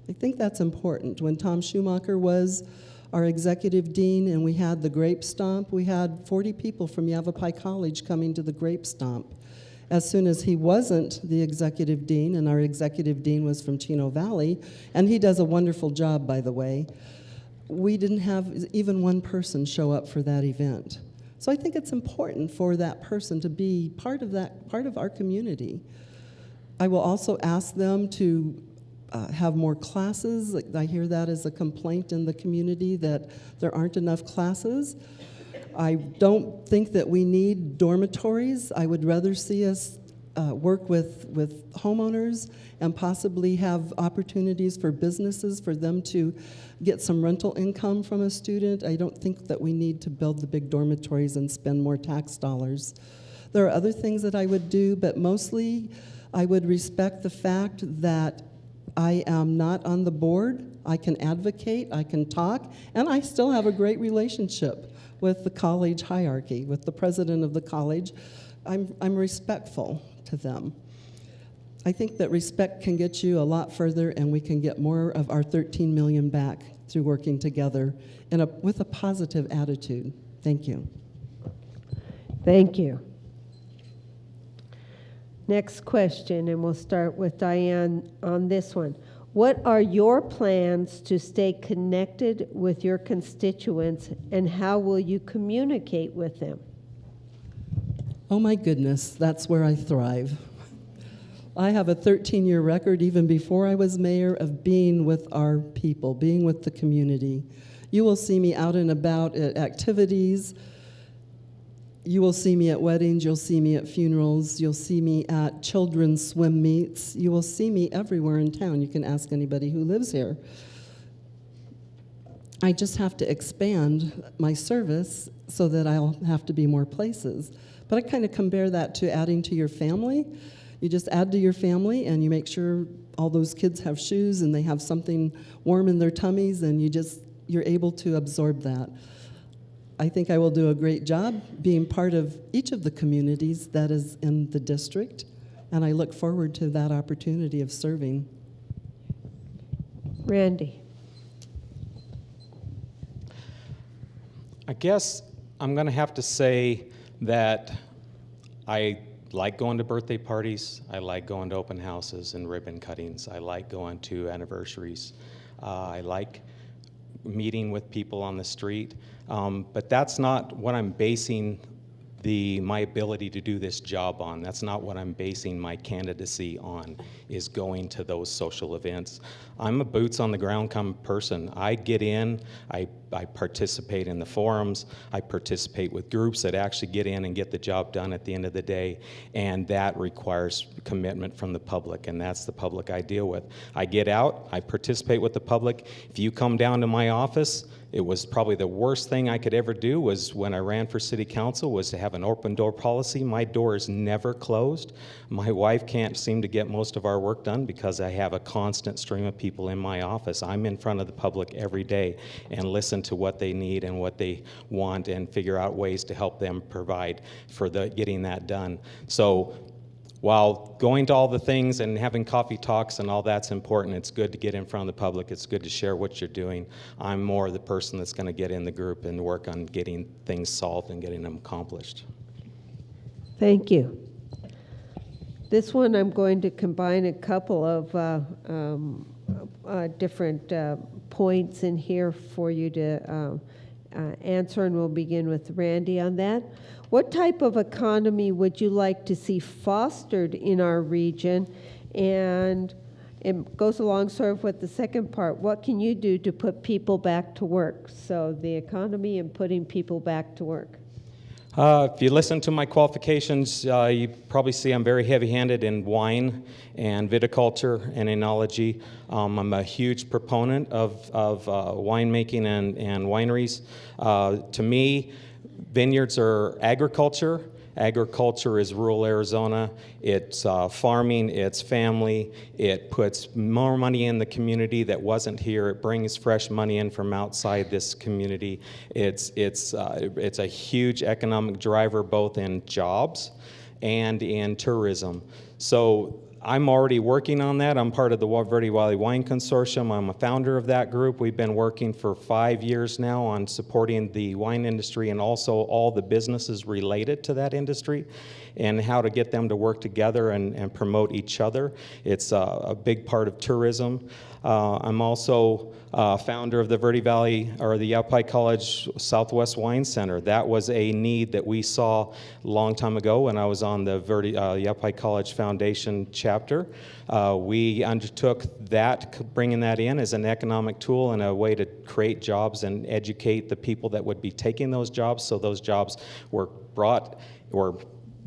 I think that's important. When Tom Schumacher was our executive dean and we had the Grape Stomp, we had 40 people from Yavapai College coming to the Grape Stomp. As soon as he wasn't the executive dean, and our executive dean was from Chino Valley, and he does a wonderful job, by the way, we didn't have even one person show up for that event. So I think it's important for that person to be part of our community. I will also ask them to have more classes. I hear that as a complaint in the community that there aren't enough classes. I don't think that we need dormitories. I would rather see us work with homeowners and possibly have opportunities for businesses for them to get some rental income from a student. I don't think that we need to build the big dormitories and spend more tax dollars. There are other things that I would do, but mostly I would respect the fact that I am not on the board. I can advocate, I can talk, and I still have a great relationship with the college hierarchy, with the president of the college. I'm respectful to them. I think that respect can get you a lot further, and we can get more of our $13 million back through working together with a positive attitude. Thank you. Thank you. Next question, and we'll start with Diane on this one. What are your plans to stay connected with your constituents, and how will you communicate with them? Oh my goodness, that's where I thrive. I have a 13-year record, even before I was mayor, of being with our people, being with the community. You will see me out and about at activities. You will see me at weddings, you'll see me at funerals, you'll see me at children's swim meets. You will see me everywhere in town. You can ask anybody who lives here. I just have to expand my service so that I'll have to be more places. But I kind of compare that to adding to your family. You just add to your family and you make sure all those kids have shoes and they have something warm in their tummies, and you're able to absorb that. I think I will do a great job being part of each of the communities that is in the district, and I look forward to that opportunity of serving. Randy. I guess I'm going to have to say that I like going to birthday parties. I like going to open houses and ribbon cuttings. I like going to anniversaries. I like meeting with people on the street. But that's not what I'm basing my ability to do this job on. That's not what I'm basing my candidacy on, is going to those social events. I'm a boots on the ground kind of person. I get in, I participate in the forums, I participate with groups that actually get in and get the job done at the end of the day, and that requires commitment from the public, and that's the public I deal with. I get out, I participate with the public. If you come down to my office, it was probably the worst thing I could ever do was when I ran for city council was to have an open door policy. My door is never closed. My wife can't seem to get most of our work done because I have a constant stream of people in my office. I'm in front of the public every day and listen to what they need and what they want and figure out ways to help them provide for getting that done. So while going to all the things and having coffee talks and all that's important, it's good to get in front of the public, it's good to share what you're doing. I'm more the person that's going to get in the group and work on getting things solved and getting them accomplished. Thank you. This one I'm going to combine a couple of different points in here for you to answer, and we'll begin with Randy on that. What type of economy would you like to see fostered in our region? And it goes along sort of with the second part. What can you do to put people back to work? So the economy and putting people back to work. If you listen to my qualifications, you probably see I'm very heavy-handed in wine and viticulture and enology. I'm a huge proponent of winemaking and wineries. To me, vineyards are agriculture. Agriculture is rural Arizona. It's farming, it's family. It puts more money in the community that wasn't here. It brings fresh money in from outside this community. It's a huge economic driver both in jobs and in tourism. So I'm already working on that. I'm part of the Verde Valley Wine Consortium. I'm a founder of that group. We've been working for 5 years now on supporting the wine industry and also all the businesses related to that industry and how to get them to work together and promote each other. It's a big part of tourism. I'm also founder of the Verde Valley, or the Yavapai College Southwest Wine Center. That was a need that we saw a long time ago when I was on the Yavapai College Foundation chapter. We undertook that, bringing that in as an economic tool and a way to create jobs and educate the people that would be taking those jobs, so those jobs were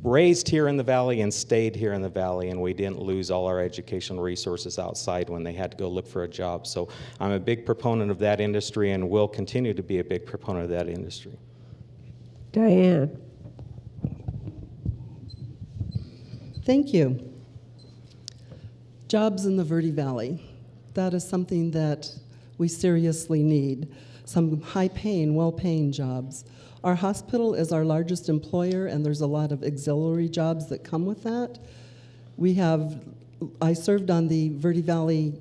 raised here in the valley and stayed here in the valley, and we didn't lose all our educational resources outside when they had to go look for a job. So I'm a big proponent of that industry and will continue to be a big proponent of that industry. Diane. Thank you. Jobs in the Verde Valley. That is something that we seriously need. Some high-paying, well-paying jobs. Our hospital is our largest employer, and there's a lot of auxiliary jobs that come with that. I served on the Verde Valley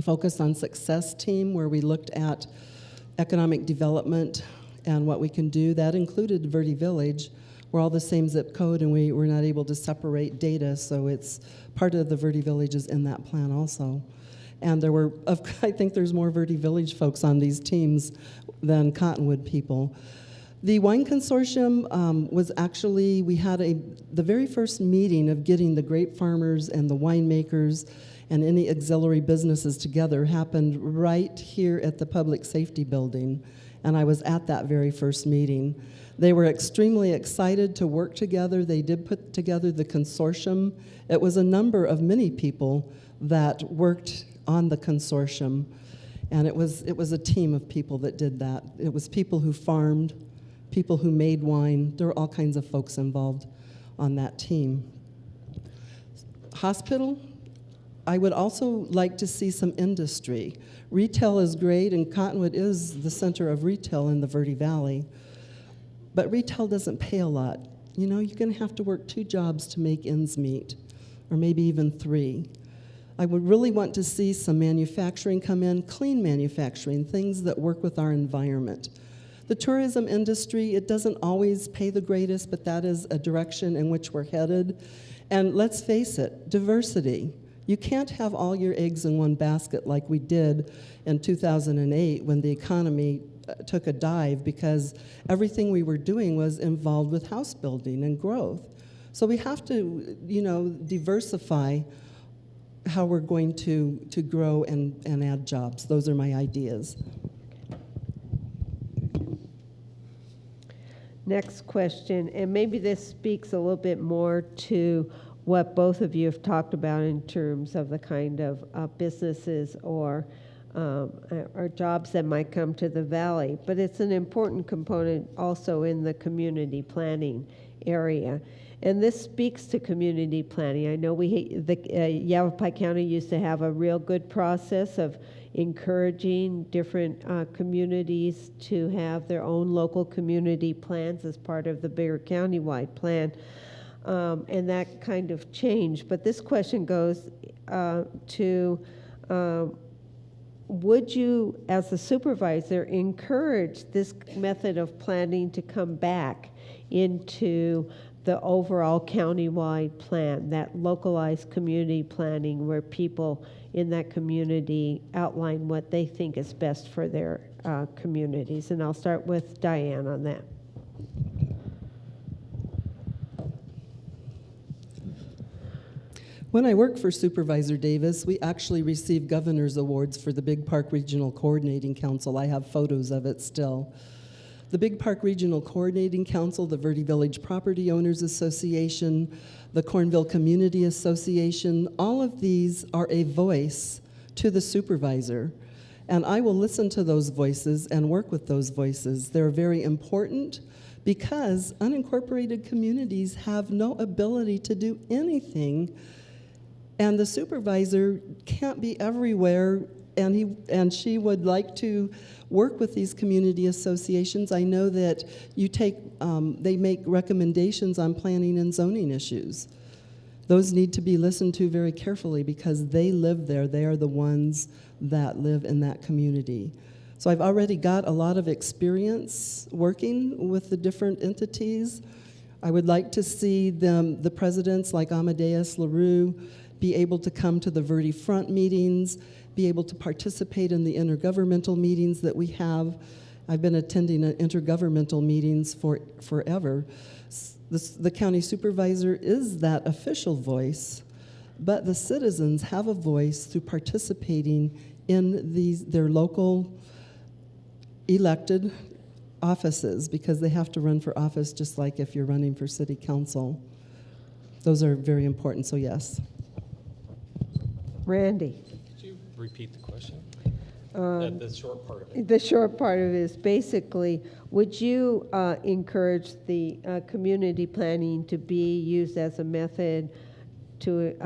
Focus on Success team, where we looked at economic development and what we can do. That included Verde Village. We're all the same zip code, and we were not able to separate data, so it's part of the Verde Village is in that plan also. And there were, I think there's more Verde Village folks on these teams than Cottonwood people. The Wine Consortium was actually, we had the very first meeting of getting the grape farmers and the winemakers and any auxiliary businesses together happened right here at the Public Safety Building, and I was at that very first meeting. They were extremely excited to work together. They did put together the consortium. It was a number of many people that worked on the consortium, and it was a team of people that did that. It was people who farmed, people who made wine. There were all kinds of folks involved on that team. Hospital, I would also like to see some industry. Retail is great, and Cottonwood is the center of retail in the Verde Valley, but retail doesn't pay a lot. You know, you're gonna have to work 2 jobs to make ends meet, or maybe even 3. I would really want to see some manufacturing come in, clean manufacturing, things that work with our environment. The tourism industry, it doesn't always pay the greatest, but that is a direction in which we're headed. And let's face it, diversity. You can't have all your eggs in one basket like we did in 2008 when the economy took a dive because everything we were doing was involved with house building and growth. So we have to, diversify how we're going to grow and add jobs. Those are my ideas. Next question, and maybe this speaks a little bit more to what both of you have talked about in terms of the kind of businesses or jobs that might come to the valley, but it's an important component also in the community planning area. And this speaks to community planning. I know Yavapai County used to have a real good process of encouraging different communities to have their own local community plans as part of the bigger countywide plan. And that kind of changed. But this question goes to, would you, as a supervisor, encourage this method of planning to come back into the overall countywide plan, that localized community planning where people in that community outline what they think is best for their communities? And I'll start with Diane on that. When I worked for Supervisor Davis, we actually received governor's awards for the Big Park Regional Coordinating Council. I have photos of it still. The Big Park Regional Coordinating Council, the Verde Village Property Owners Association, the Cornville Community Association, all of these are a voice to the supervisor. And I will listen to those voices and work with those voices. They're very important because unincorporated communities have no ability to do anything, and the supervisor can't be everywhere, and she would like to work with these community associations. I know that they make recommendations on planning and zoning issues. Those need to be listened to very carefully because they live there. They are the ones that live in that community. So I've already got a lot of experience working with the different entities. I would like to see the presidents like Amadeus LaRue be able to come to the Verde Front meetings, be able to participate in the intergovernmental meetings that we have. I've been attending intergovernmental meetings forever. The county supervisor is that official voice, but the citizens have a voice through participating in their local elected offices because they have to run for office just like if you're running for city council. Those are very important, so yes. Randy. Could you repeat the question? The short part of it. The short part of it is basically, would you encourage the community planning to be used as a method to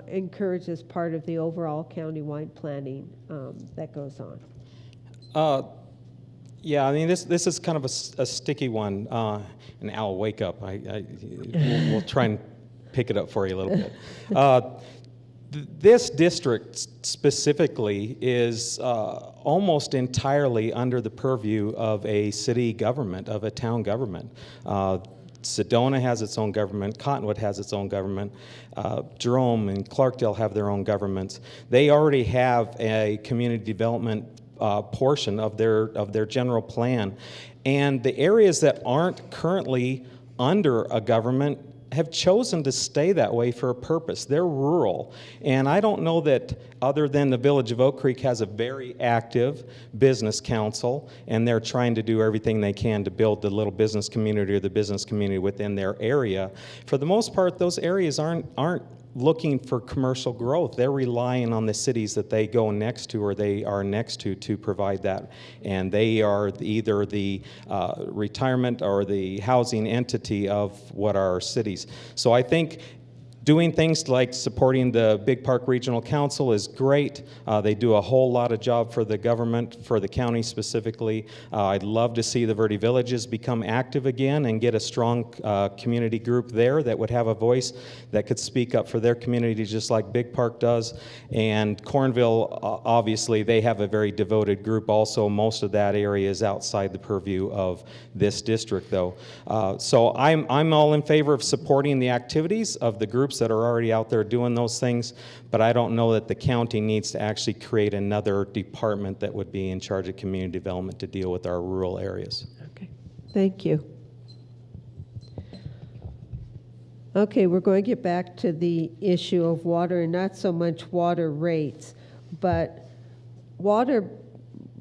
encouraged as part of the overall countywide planning that goes on? Yeah, I mean, this is kind of a sticky one. And Al, wake up. We'll try and pick it up for you a little bit. This district specifically is almost entirely under the purview of a city government, of a town government. Sedona has its own government, Cottonwood has its own government, Jerome and Clarkdale have their own governments. They already have a community development portion of their general plan. And the areas that aren't currently under a government have chosen to stay that way for a purpose. They're rural. And I don't know that other than the Village of Oak Creek has a very active business council, and they're trying to do everything they can to build the little business community or the business community within their area. For the most part, those areas aren't looking for commercial growth. They're relying on the cities that they go next to or they are next to provide that. And they are either the retirement or the housing entity of what are our cities. So I think doing things like supporting the Big Park Regional Council is great. They do a whole lot of job for the government, for the county specifically. I'd love to see the Verde Villages become active again and get a strong community group there that would have a voice that could speak up for their community just like Big Park does. And Cornville, obviously, they have a very devoted group also. Most of that area is outside the purview of this district, though. So I'm all in favor of supporting the activities of the groups groups that are already out there doing those things, but I don't know that the county needs to actually create another department that would be in charge of community development to deal with our rural areas. Okay, thank you. Okay, we're going to get back to the issue of water, and not so much water rates, but water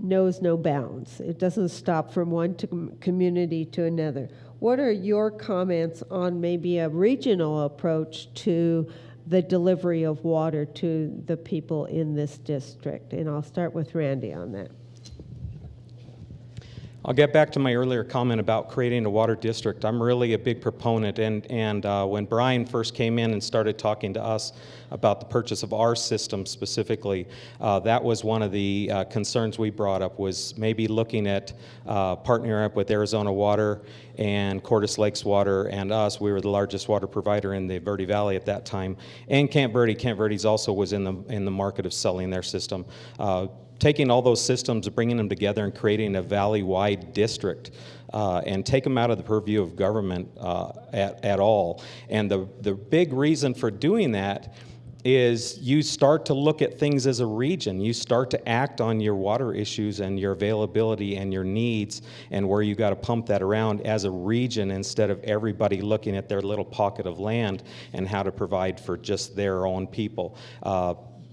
knows no bounds. It doesn't stop from one community to another. What are your comments on maybe a regional approach to the delivery of water to the people in this district? And I'll start with Randy on that. I'll get back to my earlier comment about creating a water district. I'm really a big proponent, and when Brian first came in and started talking to us about the purchase of our system specifically, that was one of the concerns we brought up, was maybe looking at partnering up with Arizona Water and Cordes Lakes Water and us. We were the largest water provider in the Verde Valley at that time, and Camp Verde. Camp Verde's also was in the market of selling their system. Taking all those systems, bringing them together and creating a valley-wide district and take them out of the purview of government at all. And the big reason for doing that is you start to look at things as a region. You start to act on your water issues and your availability and your needs and where you got to pump that around as a region, instead of everybody looking at their little pocket of land and how to provide for just their own people.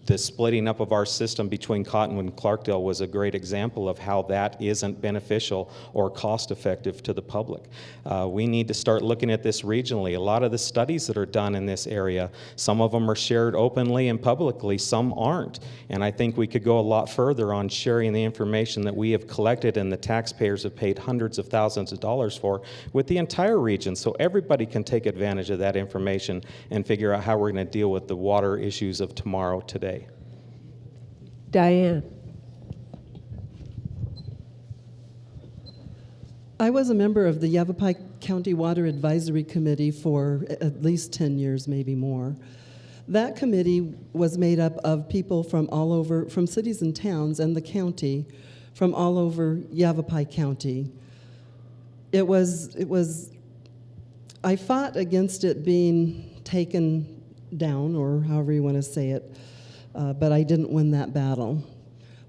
The splitting up of our system between Cottonwood and Clarkdale was a great example of how that isn't beneficial or cost-effective to the public. We need to start looking at this regionally. A lot of the studies that are done in this area, some of them are shared openly and publicly, some aren't. And I think we could go a lot further on sharing the information that we have collected and the taxpayers have paid hundreds of thousands of dollars for with the entire region, so everybody can take advantage of that information and figure out how we're going to deal with the water issues of tomorrow today. Diane. I was a member of the Yavapai County Water Advisory Committee for at least 10 years, maybe more. That committee was made up of people from all over, from cities and towns and the county, from all over Yavapai County. I fought against it being taken down, or however you want to say it, but I didn't win that battle.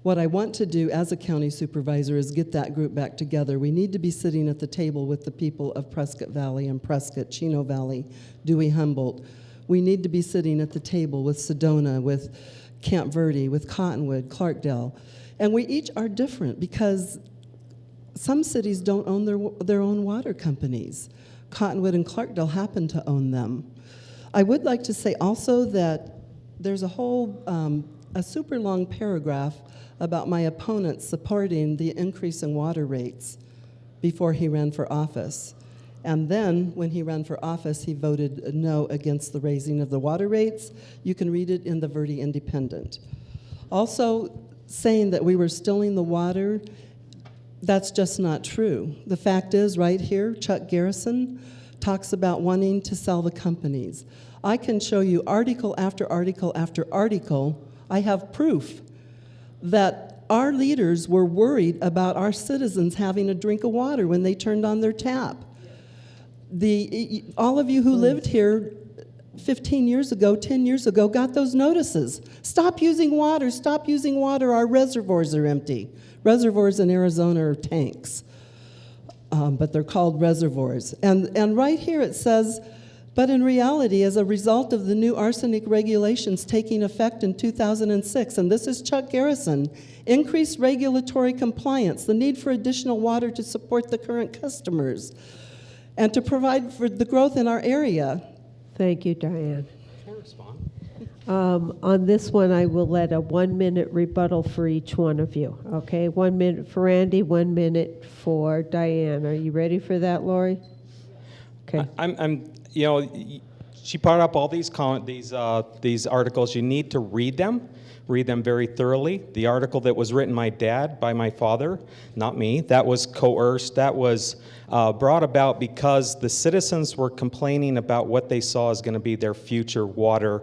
What I want to do as a county supervisor is get that group back together. We need to be sitting at the table with the people of Prescott Valley and Prescott, Chino Valley, Dewey Humboldt. We need to be sitting at the table with Sedona, with Camp Verde, with Cottonwood, Clarkdale. And we each are different because some cities don't own their own water companies. Cottonwood and Clarkdale happen to own them. I would like to say also that there's a super long paragraph about my opponent supporting the increase in water rates before he ran for office. And then, when he ran for office, he voted no against the raising of the water rates. You can read it in the Verde Independent. Also, saying that we were stealing the water, that's just not true. The fact is, right here, Chuck Garrison talks about wanting to sell the companies. I can show you article after article after article. I have proof that our leaders were worried about our citizens having a drink of water when they turned on their tap. All of you who lived here 15 years ago, 10 years ago, got those notices. Stop using water, stop using water, our reservoirs are empty. Reservoirs in Arizona are tanks, but they're called reservoirs. And right here it says, but in reality, as a result of the new arsenic regulations taking effect in 2006, and this is Chuck Garrison, increased regulatory compliance, the need for additional water to support the current customers, and to provide for the growth in our area. Thank you, Diane. Can I respond? On this one, I will let a 1-minute rebuttal for each one of you. Okay, 1 minute for Randy, 1 minute for Diane. Are you ready for that, Lori? Okay. You know, she brought up all these articles. You need to read them very thoroughly. The article that was written by my father, not me, that was coerced. That was brought about because the citizens were complaining about what they saw as going to be their future water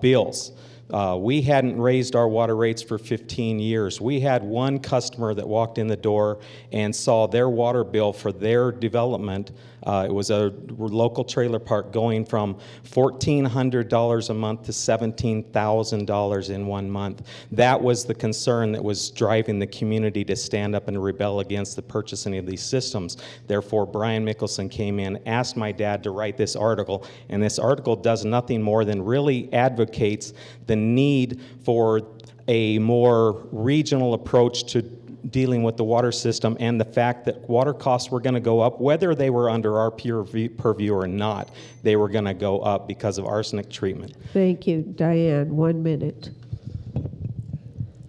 bills. We hadn't raised our water rates for 15 years. We had one customer that walked in the door and saw their water bill for their development. It was a local trailer park going from $1,400 a month to $17,000 in 1 month. That was the concern that was driving the community to stand up and rebel against the purchasing of these systems. Therefore, Brian Mickelson came in, asked my dad to write this article, and this article does nothing more than really advocates the need for a more regional approach to dealing with the water system, and the fact that water costs were going to go up, whether they were under our purview or not, they were going to go up because of arsenic treatment. Thank you. Diane, 1 minute.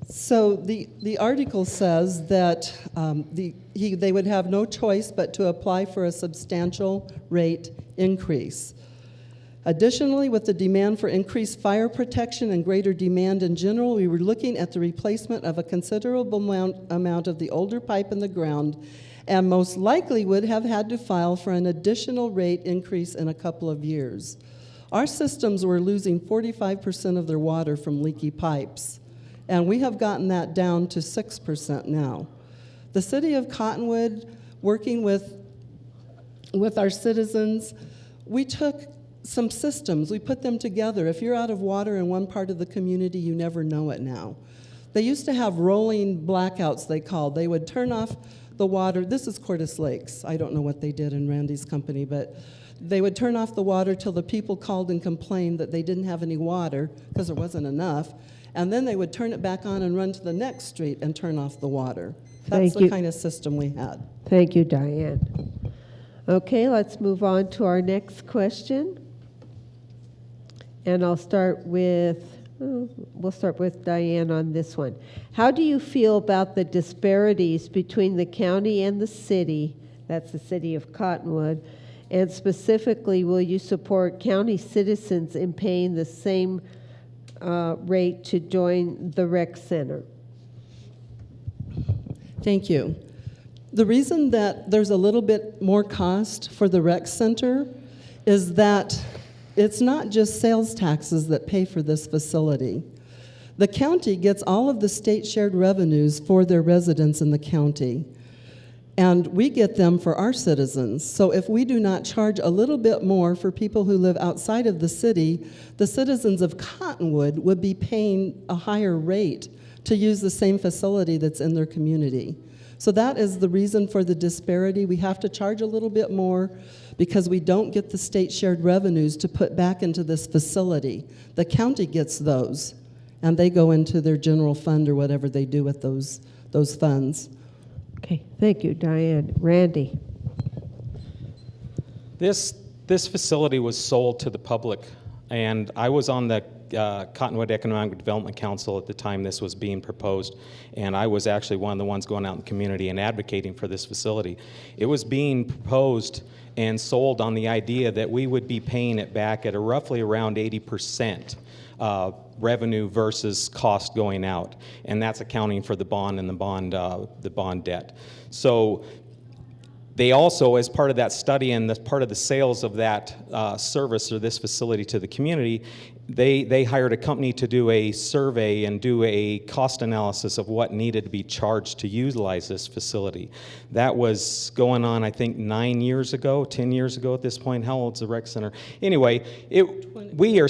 So the article says that they would have no choice but to apply for a substantial rate increase. Additionally, with the demand for increased fire protection and greater demand in general, we were looking at the replacement of a considerable amount of the older pipe in the ground, and most likely would have had to file for an additional rate increase in a couple of years. Our systems were losing 45% of their water from leaky pipes, and we have gotten that down to 6% now. The city of Cottonwood, working with our citizens, we took some systems, we put them together. If you're out of water in one part of the community, you never know it now. They used to have rolling blackouts, they called. They would turn off the water. This is Cordes Lakes. I don't know what they did in Randy's company, but they would turn off the water till the people called and complained that they didn't have any water because there wasn't enough. And then they would turn it back on and run to the next street and turn off the water. That's the kind of system we had. Thank you, Diane. Okay, let's move on to our next question. And we'll start with Diane on this one. How do you feel about the disparities between the county and the city, that's the city of Cottonwood, and specifically, will you support county citizens in paying the same rate to join the rec center? Thank you. The reason that there's a little bit more cost for the rec center is that it's not just sales taxes that pay for this facility. The county gets all of the state shared revenues for their residents in the county, and we get them for our citizens. So if we do not charge a little bit more for people who live outside of the city, the citizens of Cottonwood would be paying a higher rate to use the same facility that's in their community. So that is the reason for the disparity. We have to charge a little bit more because we don't get the state shared revenues to put back into this facility. The county gets those, and they go into their general fund or whatever they do with those funds. Okay, thank you, Diane. Randy. This facility was sold to the public, and I was on the Cottonwood Economic Development Council at the time this was being proposed, and I was actually one of the ones going out in the community and advocating for this facility. It was being proposed and sold on the idea that we would be paying it back at a roughly around 80% revenue versus cost going out, and that's accounting for the bond and the bond debt. So they also, as part of that study and as part of the sales of that service or this facility to the community, they hired a company to do a survey and do a cost analysis of what needed to be charged to utilize this facility. That was going on, I think, 9 years ago, 10 years ago at this point. How old's the rec center? Anyway, we are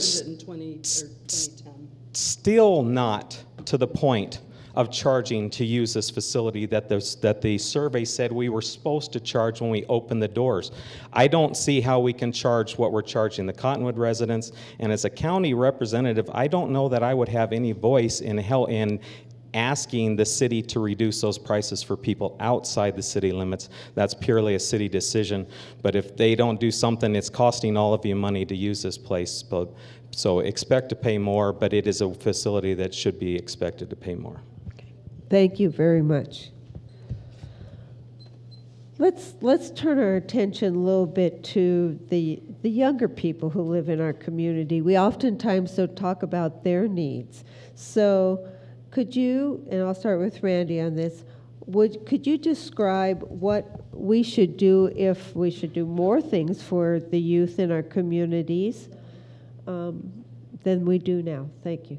still not to the point of charging to use this facility that the survey said we were supposed to charge when we opened the doors. I don't see how we can charge what we're charging the Cottonwood residents, and as a county representative, I don't know that I would have any voice in asking the city to reduce those prices for people outside the city limits. That's purely a city decision, but if they don't do something, it's costing all of you money to use this place. So expect to pay more, but it is a facility that should be expected to pay more. Thank you very much. Let's turn our attention a little bit to the younger people who live in our community. We oftentimes don't talk about their needs. So could you, and I'll start with Randy on this, could you describe what we should do if we should do more things for the youth in our communities than we do now? Thank you.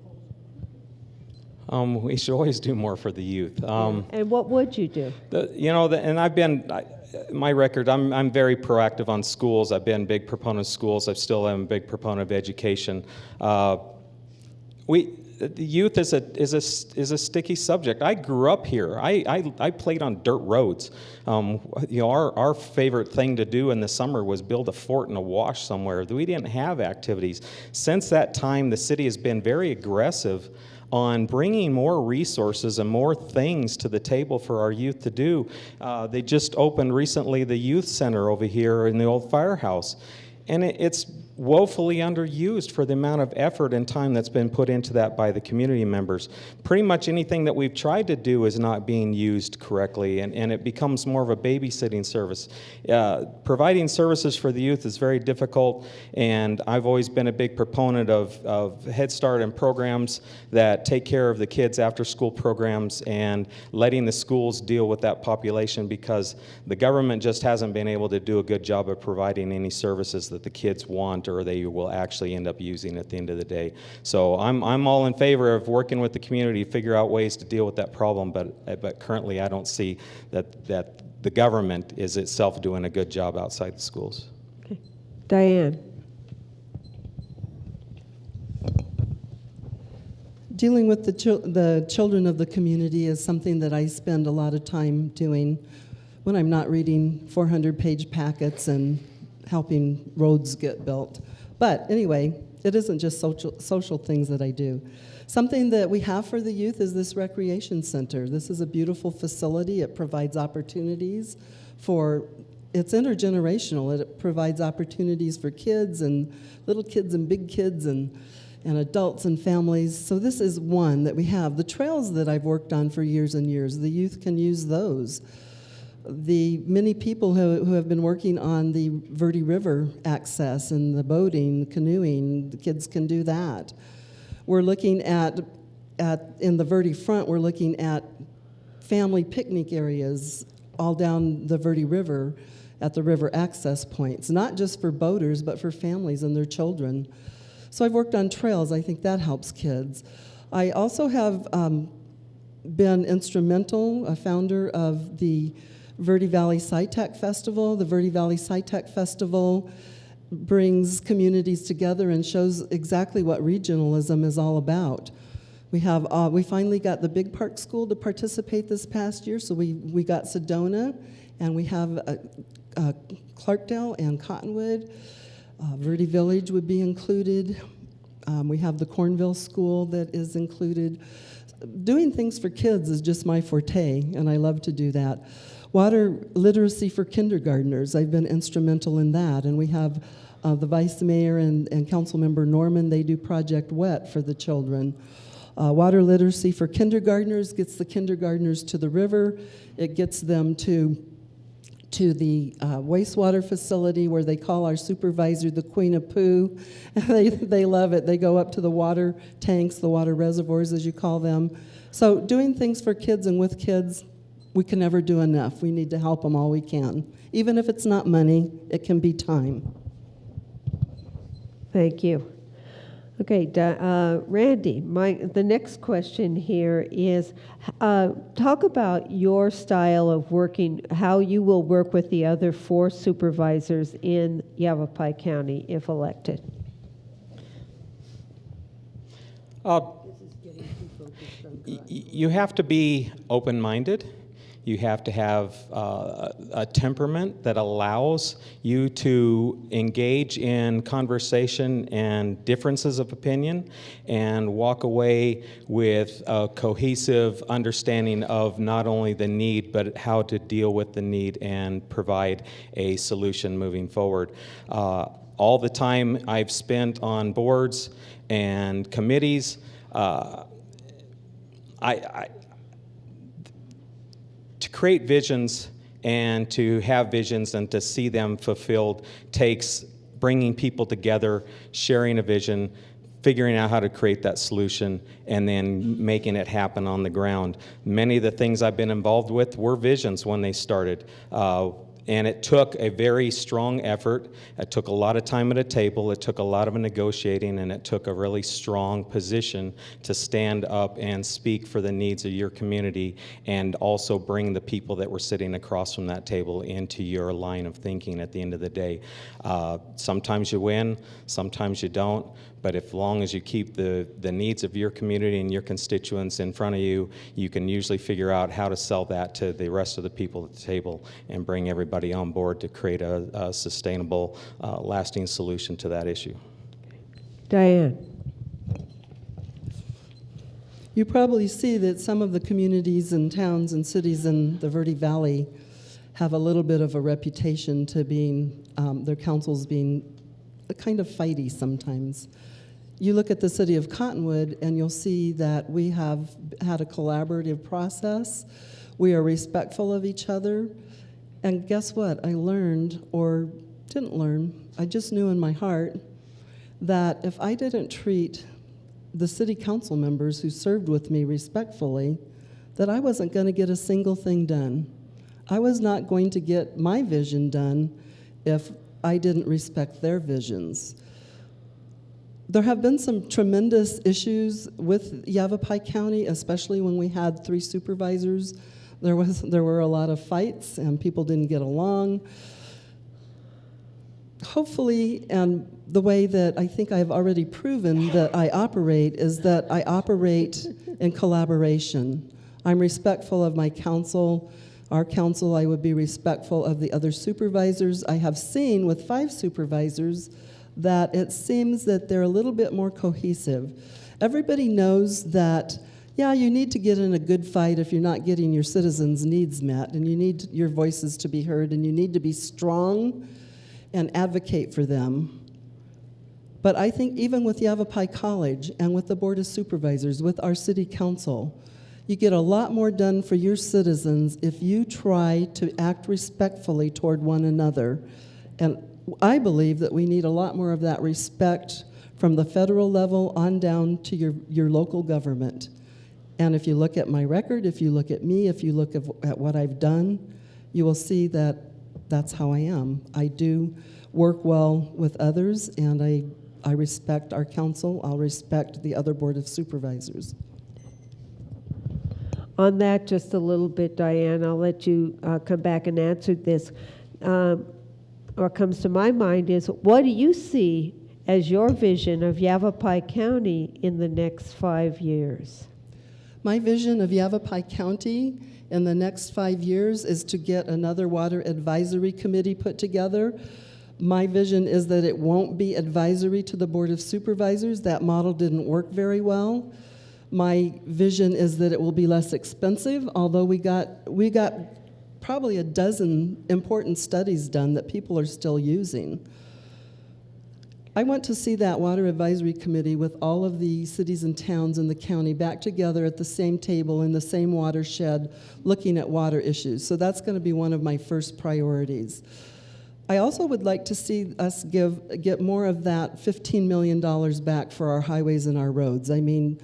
We should always do more for the youth. And what would you do? And my record, I'm very proactive on schools. I've been a big proponent of schools. I still am a big proponent of education. The youth is a sticky subject. I grew up here. I played on dirt roads. Our favorite thing to do in the summer was build a fort and a wash somewhere. We didn't have activities. Since that time, the city has been very aggressive on bringing more resources and more things to the table for our youth to do. They just opened recently the youth center over here in the old firehouse. And it's woefully underused for the amount of effort and time that's been put into that by the community members. Pretty much anything that we've tried to do is not being used correctly, and it becomes more of a babysitting service. Providing services for the youth is very difficult, and I've always been a big proponent of Head Start and programs that take care of the kids' after-school programs and letting the schools deal with that population, because the government just hasn't been able to do a good job of providing any services that the kids want or they will actually end up using at the end of the day. So I'm all in favor of working with the community to figure out ways to deal with that problem, but currently I don't see that the government is itself doing a good job outside the schools. Okay. Diane. Dealing with the children of the community is something that I spend a lot of time doing when I'm not reading 400-page packets and helping roads get built. But anyway, it isn't just social things that I do. Something that we have for the youth is this recreation center. This is a beautiful facility. It provides opportunities it's intergenerational. It provides opportunities for kids and little kids and big kids and adults and families. So this is one that we have. The trails that I've worked on for years and years, the youth can use those. The many people who have been working on the Verde River access and the boating, the canoeing, the kids can do that. We're looking at in the Verde front, we're looking at family picnic areas all down the Verde River at the river access points, not just for boaters, but for families and their children. So I've worked on trails. I think that helps kids. I also have been instrumental, a founder of the Verde Valley SciTech Festival. The Verde Valley SciTech Festival brings communities together and shows exactly what regionalism is all about. We finally got the Big Park School to participate this past year, so we got Sedona, and we have Clarkdale and Cottonwood. Verde Village would be included. We have the Cornville School that is included. Doing things for kids is just my forte, and I love to do that. Water literacy for kindergartners, I've been instrumental in that, and we have the Vice Mayor and Council Member Norman, they do Project WET for the children. Water literacy for kindergartners gets the kindergartners to the river. It gets them to the wastewater facility where they call our supervisor the Queen of Pooh. They love it. They go up to the water tanks, the water reservoirs as you call them. So doing things for kids and with kids, we can never do enough. We need to help them all we can. Even if it's not money, it can be time. Thank you. Okay, Randy, the next question here is, talk about your style of working, how you will work with the other 4 supervisors in Yavapai County if elected. You have to be open-minded. You have to have a temperament that allows you to engage in conversation and differences of opinion and walk away with a cohesive understanding of not only the need, but how to deal with the need and provide a solution moving forward. All the time I've spent on boards and committees, to create visions and to have visions and to see them fulfilled takes bringing people together, sharing a vision, figuring out how to create that solution, and then making it happen on the ground. Many of the things I've been involved with were visions when they started. And it took a very strong effort. It took a lot of time at a table. It took a lot of negotiating, and it took a really strong position to stand up and speak for the needs of your community and also bring the people that were sitting across from that table into your line of thinking at the end of the day. Sometimes you win, sometimes you don't, but as long as you keep the needs of your community and your constituents in front of you, you can usually figure out how to sell that to the rest of the people at the table and bring everybody on board to create a sustainable, lasting solution to that issue. Diane. You probably see that some of the communities and towns and cities in the Verde Valley have a little bit of a reputation to being, their councils being kind of fighty sometimes. You look at the city of Cottonwood and you'll see that we have had a collaborative process. We are respectful of each other. And guess what? I learned, or didn't learn, I just knew in my heart that if I didn't treat the city council members who served with me respectfully, that I wasn't going to get a single thing done. I was not going to get my vision done if I didn't respect their visions. There have been some tremendous issues with Yavapai County, especially when we had 3 supervisors. There were a lot of fights and people didn't get along. Hopefully, and the way that I think I've already proven that I operate is that I operate in collaboration. I'm respectful of my council, our council. I would be respectful of the other supervisors. I have seen with 5 supervisors that it seems that they're a little bit more cohesive. Everybody knows that, yeah, you need to get in a good fight if you're not getting your citizens' needs met, and you need your voices to be heard, and you need to be strong and advocate for them. But I think even with Yavapai College and with the Board of Supervisors, with our city council, you get a lot more done for your citizens if you try to act respectfully toward one another. And I believe that we need a lot more of that respect from the federal level on down to your local government. And if you look at my record, if you look at me, if you look at what I've done, you will see that that's how I am. I do work well with others, and I respect our council. I'll respect the other Board of Supervisors. On that, just a little bit, Diane, I'll let you come back and answer this. What comes to my mind is, what do you see as your vision of Yavapai County in the next 5 years? My vision of Yavapai County in the next 5 years is to get another water advisory committee put together. My vision is that it won't be advisory to the Board of Supervisors. That model didn't work very well. My vision is that it will be less expensive, although we got probably a dozen important studies done that people are still using. I went to see that Water Advisory Committee with all of the cities and towns in the county back together at the same table in the same watershed looking at water issues. So that's going to be one of my first priorities. I also would like to see us get more of that $15 million back for our highways and our roads. I mean,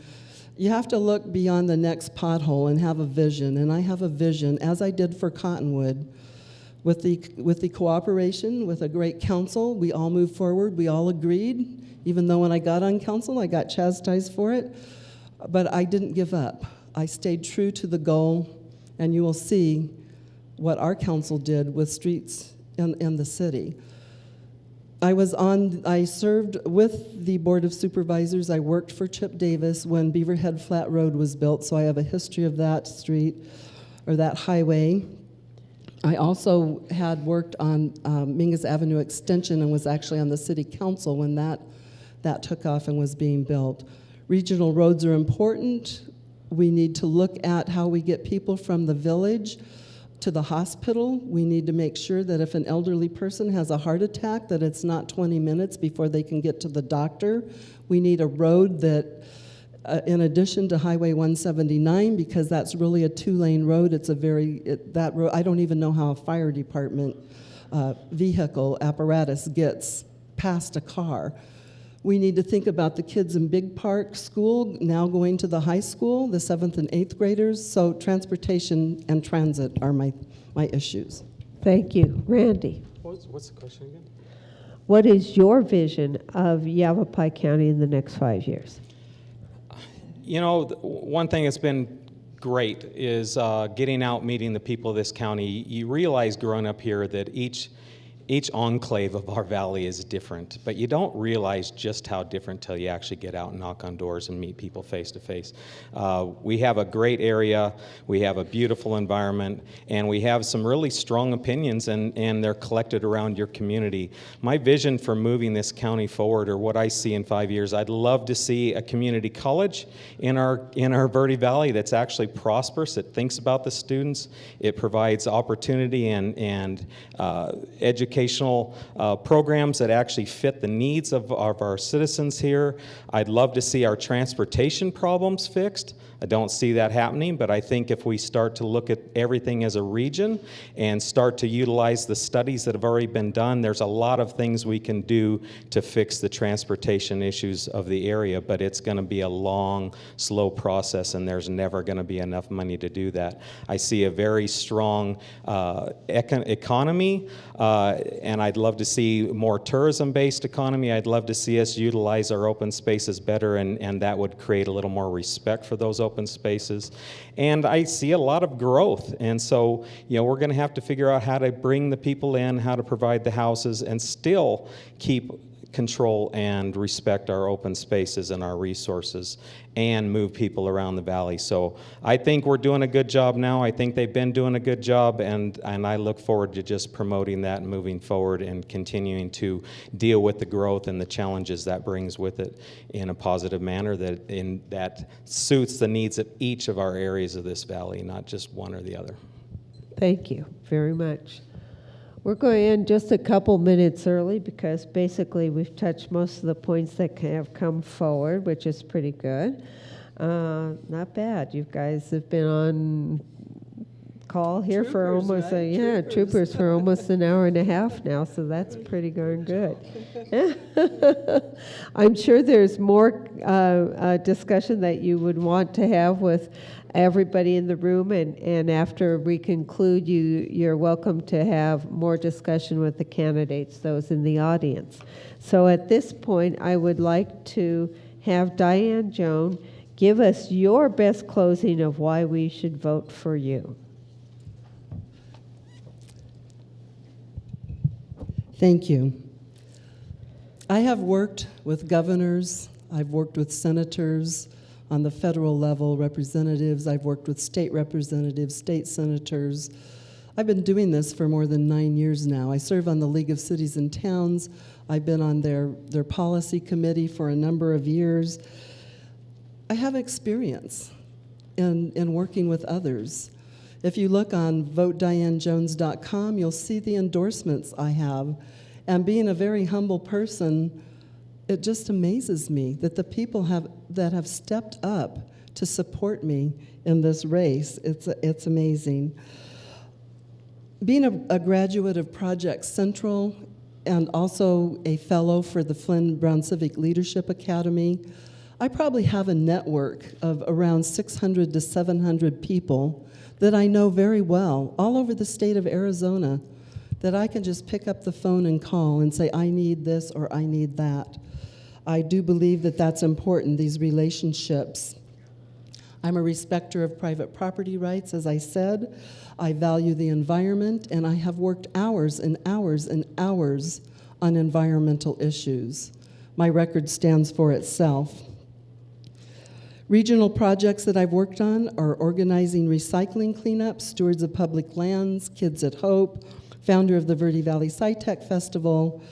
you have to look beyond the next pothole and have a vision, and I have a vision, as I did for Cottonwood. With the cooperation, with a great council, we all moved forward, we all agreed, even though when I got on council, I got chastised for it, but I didn't give up. I stayed true to the goal, and you will see what our council did with streets in the city. I served with the Board of Supervisors. I worked for Chip Davis when Beaverhead Flat Road was built, so I have a history of that street, or that highway. I also had worked on Mingus Avenue Extension and was actually on the city council when that took off and was being built. Regional roads are important. We need to look at how we get people from the village to the hospital. We need to make sure that if an elderly person has a heart attack, that it's not 20 minutes before they can get to the doctor. We need a road that, in addition to Highway 179, because that's really a 2-lane road, that road, I don't even know how a fire department vehicle apparatus gets past a car. We need to think about the kids in Big Park School now going to the high school, the 7th and 8th graders. So transportation and transit are my issues. Thank you. Randy, What's the question again? what is your vision of Yavapai County in the next 5 years? You know, one thing that's been great is getting out, meeting the people of this county. You realize growing up here that each enclave of our valley is different, but you don't realize just how different till you actually get out and knock on doors and meet people face to face. We have a great area, we have a beautiful environment, and we have some really strong opinions, and they're collected around your community. My vision for moving this county forward, or what I see in 5 years, I'd love to see a community college in our Verde Valley that's actually prosperous. It thinks about the students. It provides opportunity and educational programs that actually fit the needs of our citizens here. I'd love to see our transportation problems fixed. I don't see that happening, but I think if we start to look at everything as a region and start to utilize the studies that have already been done, there's a lot of things we can do to fix the transportation issues of the area, but it's going to be a long, slow process, and there's never going to be enough money to do that. I see a very strong economy, and I'd love to see more tourism-based economy. I'd love to see us utilize our open spaces better, and that would create a little more respect for those open spaces. And I see a lot of growth, and so we're going to have to figure out how to bring the people in, how to provide the houses, and still keep control and respect our open spaces and our resources and move people around the valley. So I think we're doing a good job now. I think they've been doing a good job, and I look forward to just promoting that and moving forward and continuing to deal with the growth and the challenges that brings with it in a positive manner that suits the needs of each of our areas of this valley, not just one or the other. Thank you very much. We're going in just a couple minutes early because basically we've touched most of the points that have come forward, which is pretty good. Not bad. You guys have been on call here for almost troopers for almost an hour and a half now, so that's pretty darn good. I'm sure there's more discussion that you would want to have with everybody in the room, and after we conclude, you're welcome to have more discussion with the candidates, those in the audience. So at this point, I would like to have Diane Joan give us your best closing of why we should vote for you. Thank you. I have worked with governors, I've worked with senators on the federal level, representatives, I've worked with state representatives, state senators. I've been doing this for more than 9 years now. I serve on the League of Cities and Towns. I've been on their policy committee for a number of years. I have experience in working with others. If you look on votedianejones.com, you'll see the endorsements I have. And being a very humble person, it just amazes me that the people that have stepped up to support me in this race. It's amazing. Being a graduate of Project Central and also a fellow for the Flynn Brown Civic Leadership Academy, I probably have a network of around 600 to 700 people that I know very well all over the state of Arizona that I can just pick up the phone and call and say, I need this or I need that. I do believe that that's important, these relationships. I'm a respecter of private property rights, as I said. I value the environment, and I have worked hours and hours and hours on environmental issues. My record stands for itself. Regional projects that I've worked on are organizing recycling cleanups, stewards of public lands, Kids at Hope, founder of the Verde Valley SciTech Festival,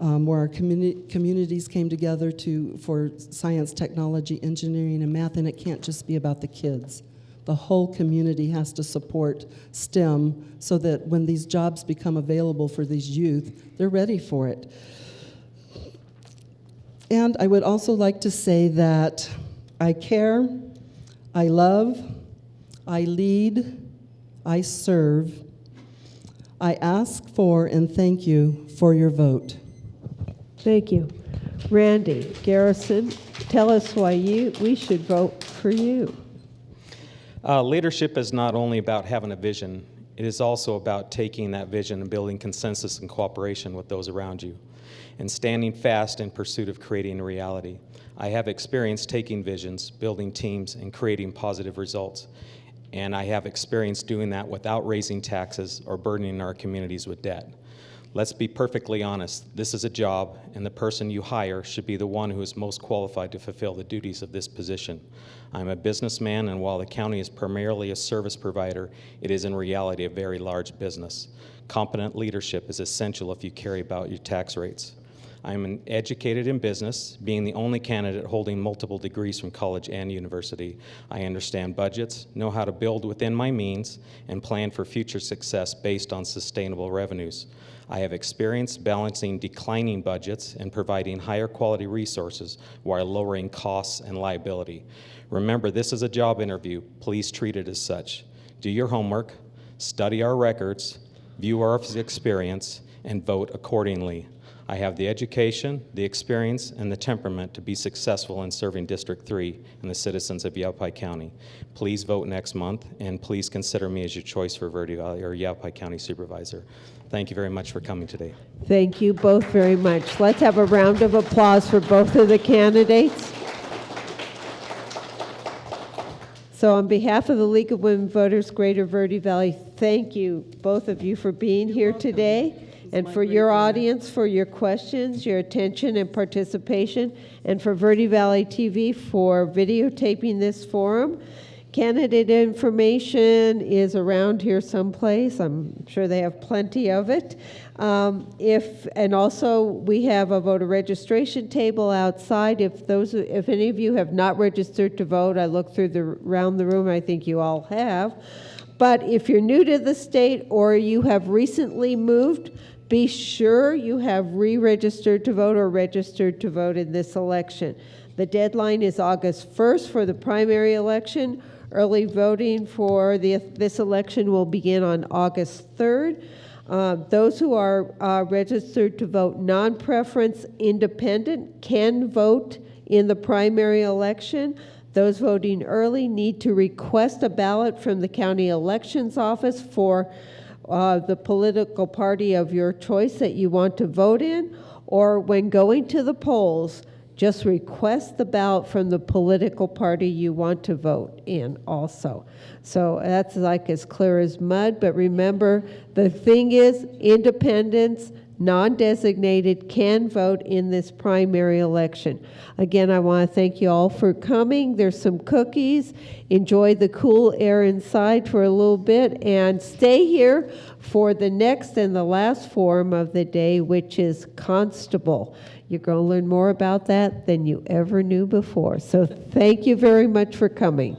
where our communities came together for science, technology, engineering, and math, and it can't just be about the kids. The whole community has to support STEM so that when these jobs become available for these youth, they're ready for it. And I would also like to say that I care, I love, I lead, I serve. I ask for and thank you for your vote. Thank you. Randy Garrison, tell us why we should vote for you. Leadership is not only about having a vision. it is also about taking that vision and building consensus and cooperation with those around you, and standing fast in pursuit of creating a reality. I have experience taking visions, building teams, and creating positive results. And I have experience doing that without raising taxes or burdening our communities with debt. Let's be perfectly honest, this is a job, and the person you hire should be the one who is most qualified to fulfill the duties of this position. I'm a businessman, and while the county is primarily a service provider, it is in reality a very large business. Competent leadership is essential if you care about your tax rates. I'm educated in business, being the only candidate holding multiple degrees from college and university. I understand budgets, know how to build within my means, and plan for future success based on sustainable revenues. I have experience balancing declining budgets and providing higher quality resources while lowering costs and liability. Remember, this is a job interview. Please treat it as such. Do your homework, study our records, view our experience, and vote accordingly. I have the education, the experience, and the temperament to be successful in serving District 3 and the citizens of Yavapai County. Please vote next month, and please consider me as your choice for Verde Valley or Yavapai County Supervisor. Thank you very much for coming today. Thank you both very much. Let's have a round of applause for both of the candidates. So on behalf of the League of Women Voters Greater Verde Valley, thank you, both of you, for being here today, and for your audience, for your questions, your attention and participation, and for Verde Valley TV for videotaping this forum. Candidate information is around here someplace. I'm sure they have plenty of it. And also we have a voter registration table outside. If any of you have not registered to vote, I look around the room, I think you all have. But if you're new to the state or you have recently moved, be sure you have re-registered to vote or registered to vote in this election. The deadline is August 1st for the primary election. Early voting for this election will begin on August 3rd. Those who are registered to vote non-preference independent can vote in the primary election. Those voting early need to request a ballot from the county elections office for the political party of your choice that you want to vote in, or when going to the polls, just request the ballot from the political party you want to vote in also. So that's like as clear as mud, but remember, the thing is, independents, non-designated can vote in this primary election. Again, I want to thank you all for coming. There's some cookies. Enjoy the cool air inside for a little bit, and stay here for the next and the last forum of the day, which is constable. You're going to learn more about that than you ever knew before. So thank you very much for coming.